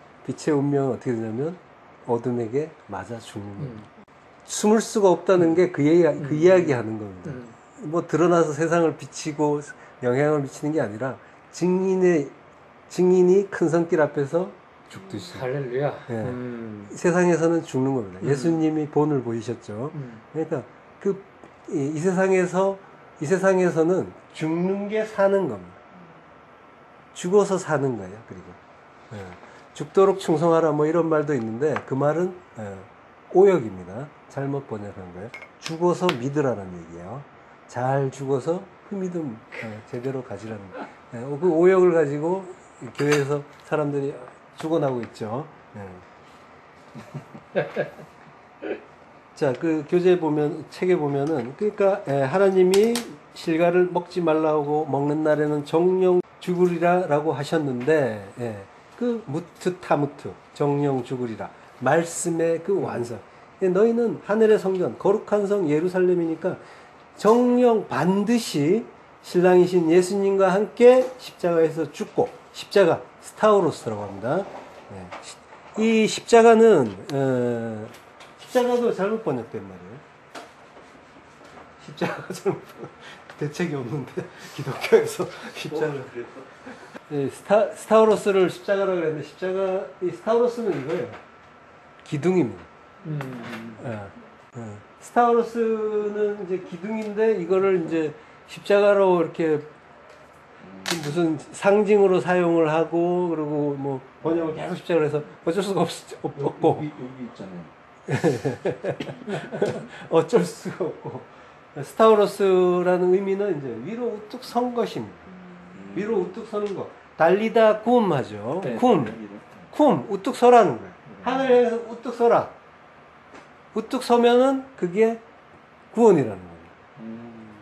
어떻게 되냐면 어둠에게 맞아 죽는 거예요. 숨을 수가 없다는 게 그 이야기 하는 겁니다. 뭐 드러나서 세상을 비치고 영향을 미치는 게 아니라 증인이 큰 성길 앞에서 죽듯이. 할렐루야. 세상에서는 죽는 겁니다. 예수님이 본을 보이셨죠. 그러니까 이 세상에서는 죽는 게 사는 겁니다. 죽어서 사는 거예요. 그리고 죽도록 충성하라 뭐 이런 말도 있는데 그 말은 오역입니다. 잘못 번역한 거예요. 죽어서 믿으라는 얘기예요. 잘 죽어서 그 믿음 제대로 가지라는 거예요. 그 오역을 가지고 교회에서 사람들이 죽어나고 있죠. 자, 그 책에 보면은, 그러니까, 하나님이 실과를 먹지 말라고 먹는 날에는 정령 죽으리라라고 하셨는데, 그 무트타무트, 정령 죽으리라. 말씀의 그 완성. 너희는 하늘의 성전, 거룩한 성 예루살렘이니까 정령 반드시 신랑이신 예수님과 함께 십자가에서 죽고, 십자가, 스타우로스라고 합니다. 이 십자가는, 십자가도 잘못 번역된 말이에요. 십자가가 잘못 대책이 없는데 기독교에서 십자가. 예, 스타우로스를 십자가라고 그랬는데 이 스타우로스는 이거예요. 기둥입니다. 스타우로스는 이제 기둥인데 이거를 이제 십자가로 이렇게 무슨 상징으로 사용을 하고 그리고 뭐 번역을 계속 십자가로 해서 어쩔 수가 없고 여기 있잖아요. 어쩔 수가 없고 스타우로스라는 의미는 이제 위로 우뚝 선 것입니다. 위로 우뚝 서는 것. 달리다 쿰 하죠. 네. 쿰 우뚝 서라는 거예요. 하늘 향해서 우뚝 서라. 우뚝 서면은 그게 구원이라는 거예요.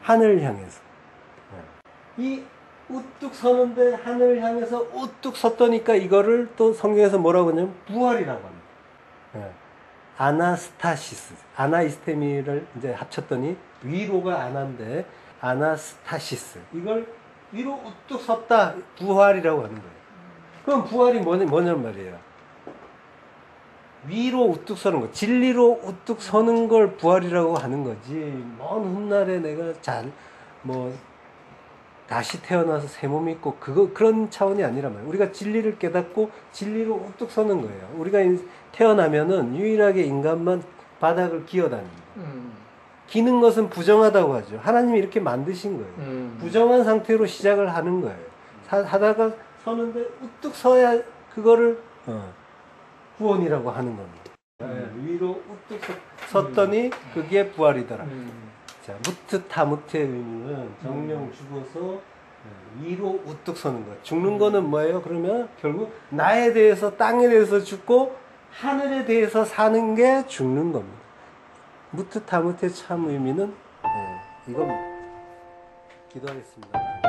하늘 향해서. 이 우뚝 서는데 하늘 향해서 우뚝 섰더니까 이거를 또 성경에서 뭐라고 하냐면 부활이라고 합니다. 예. 아나스타시스. 아나이스테미를 이제 합쳤더니 위로가 아나인데 아나스타시스. 이걸 위로 우뚝 섰다. 부활이라고 하는 거예요. 그럼 부활이 뭐냔 말이에요. 위로 우뚝 서는 거. 진리로 우뚝 서는 걸 부활이라고 하는 거지. 먼 훗날에 내가 다시 태어나서 새 몸이 있고 그런 차원이 아니란 말이에요. 우리가 진리를 깨닫고 진리로 우뚝 서는 거예요. 우리가 태어나면은 유일하게 인간만 바닥을 기어다닙니다. 기는 것은 부정하다고 하죠. 하나님이 이렇게 만드신 거예요. 부정한 상태로 시작을 하는 거예요. 하다가 서는데 우뚝 서야 그거를 구원이라고 하는 겁니다. 위로 우뚝 섰더니 그게 부활이더라. 자, 무트타무트의 의미는 정령 죽어서 위로 우뚝 서는 거예요. 죽는 거는 뭐예요? 그러면 결국 나에 대해서 땅에 대해서 죽고 하늘에 대해서 사는 게 죽는 겁니다. 무트타무트의 참 의미는 이겁니다. 기도하겠습니다.